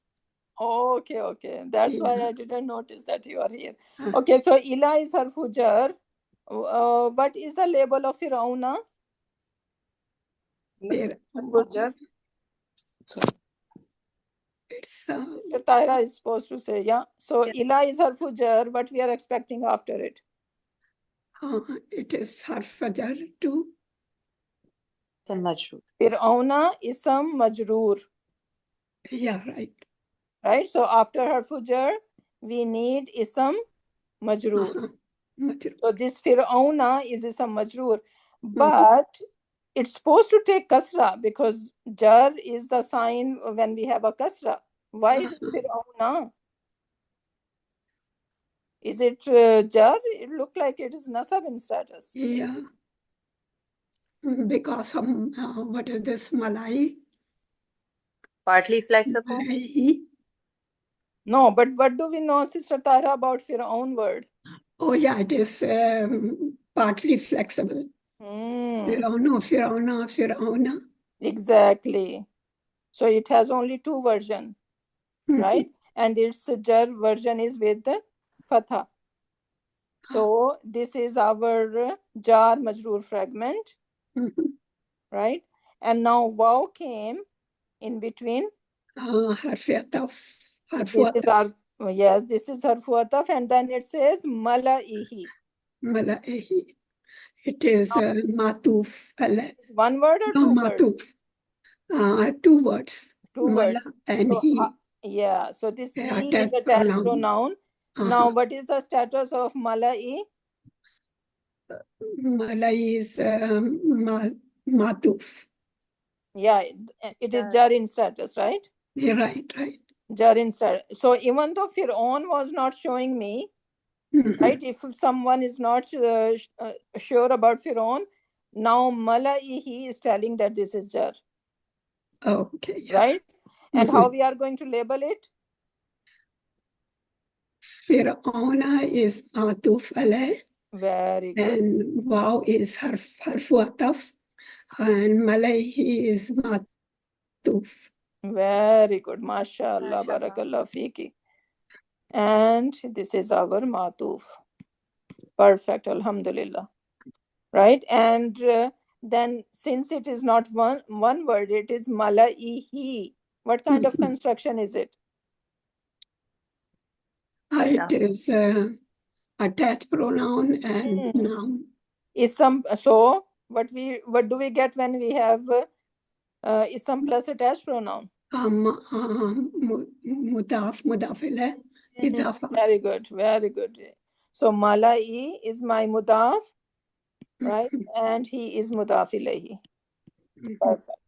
Okay. That's why Yeah. I didn't notice that you are here. Okay, so ila is harfu jar. What is the label of Firauna? Harfu Jar. It's Sister Tahira is supposed to say, yeah. So ila is harfu jar. What we are expecting after it? it is harf jar too. Majroor. Firauna isam majroor. Yeah, right. Right? So after harfu jar, we need isam majroor. So this Firauna is isam majroor. But it's supposed to take kasra because jar is the sign when we have a kasra. Why it is Firauna? Is it jar? It looked like it is nasab in status. Yeah. Because what is this Malai? Partly flexible. Malai. No, but what do we know, Sister Tara, about Firaun word? Oh yeah, it is partly flexible. Firauna. Exactly. So it has only two versions, right? And its jar version is with the fatha. So this is our jar majroor fragment, right? And now waw came in between. Harfu ataf. This is harfu ataf, and then it says malaihi. Malaihi. It is matuf. One word or two matuf. 2 words. Two Mala words. and so, he. So this he is Attached attached pronoun. pronoun. Now, what is the status of malai? Malai is matuf. Yeah, it is jar in status, right? Yeah, right. Jar in status. So even though Fir'aun was not showing me, right? If someone is not sure about Fir'aun, now malaihi is telling that this is jar. Okay. Yeah. Right? And how we are going to label it? Fir'auna is matuf alayh. Very good. And waw is harfu ataf. And malaihi is matuf. Very good. MashaAllah. Barakallah fiki. And this is our matuf. Perfect. Alhamdulillah. Right? And then since it is not one word, it is malaihi. What kind of construction is it? It is attached pronoun and noun. So what do we get when we have isam plus attached pronoun? Mudaf ilayh. Very good. So malai is my mudaf, right? And he is mudaf ilayhi. Perfect.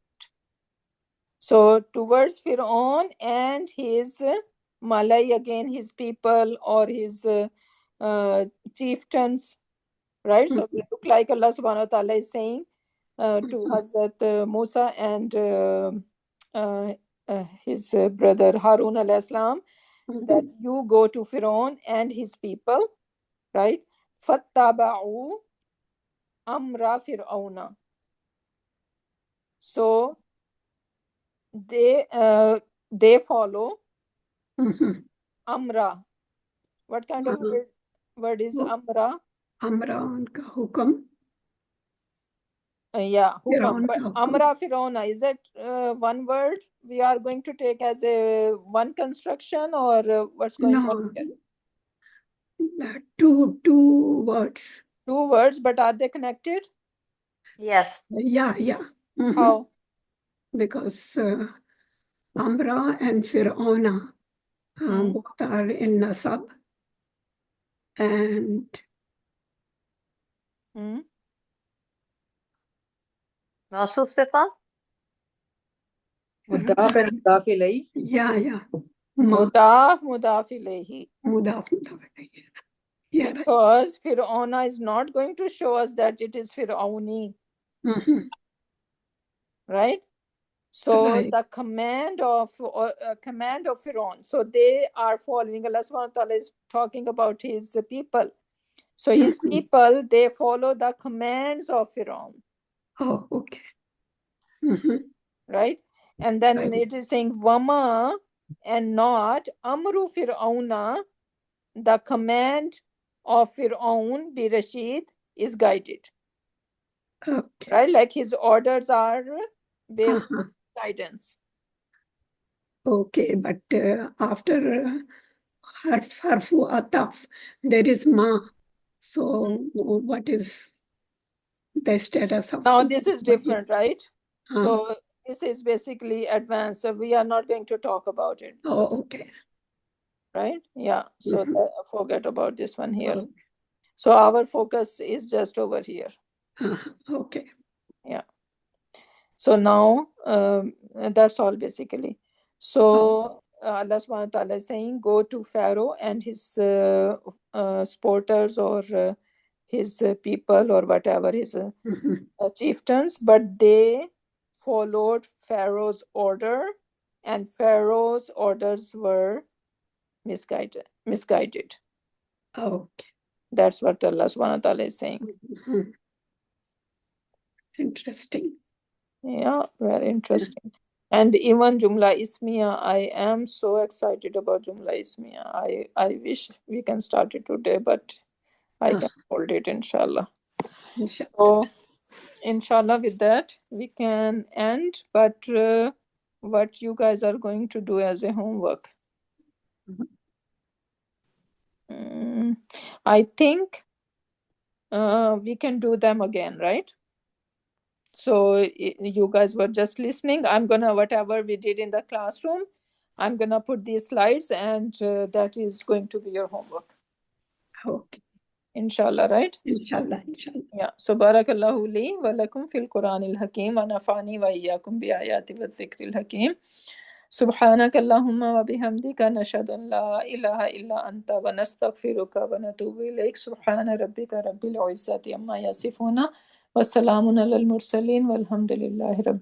So towards Fir'aun and his malai, again his people or his chieftains, right? So it look like Allah subhanahu wa ta'ala is saying to Hazrat Musa and his brother Harun alayhi salam that you go to Fir'aun and his people, right? Fattaba'u amra Fir'auna. So they follow amra. What kind of word is amra? Amra unka hukam. Yeah, hukam. Amra Fir'auna, is that one word we are going to take as a one construction, or what's going on here? Two words. Two words, but are they connected? Yes. Yeah. How? Because Amra and Fir'auna both are in nasab. And Nasub Sifa? Mudaf and mudaf ilayhi. Yeah. Mudaf ilayhi. Mudaf ilayhi. Yeah, right. Because Fir'auna is not going to show us that it is Fir'auni. Right? So Right. the command of Fir'aun. So they are following. Allah subhanahu wa ta'ala is talking about his people. So his people, they follow the commands of Fir'aun. Oh, okay. Right? And then Right. it is saying Wama and not Amru Fir'auna. The command of Fir'aun, bi Rashid, is guided. Okay. Right? Like his orders are based on guidance. Okay, but after harfu ataf, there is ma. So what is the status of Now this is different, right? So this is basically advanced. So we are not going to talk about it. Oh, okay. Right? Yeah. So forget about this one here. So our focus is just over here. Okay. Yeah. So now that's all basically. So Allah subhanahu wa ta'ala is saying, go to Pharaoh and his supporters or his people or whatever, his chieftains, but they followed Pharaoh's order and Pharaoh's orders were misguided. Okay. That's what Allah subhanahu wa ta'ala is saying. It's interesting. Yeah, very interesting. And even Jumla Ismiya, I am so excited about Jumla Ismiya. I wish we can start it today, but I can hold it, inshallah. So, inshallah, with that, we can end. But what you guys are going to do as a homework? I think we can do them again, right? So you guys were just listening. I'm gonna, whatever we did in the classroom, I'm gonna put these slides and that is going to be your homework. Okay. Inshallah, right? Inshallah, inshallah. Yeah. So barakallahu li wa lakum fil Quranil Hakim wa nafani wa iyyakum bi ayati wa dhikril hakim. Subhanaka Allahumma wa bihamdika nashhadu an la ilaha illa anta wa nastaghfiruka wa natubu ilayk. Subhana rabbika rabbil izzati amma yasifuna wa salamun alal mursalin walhamdulillahi rabbil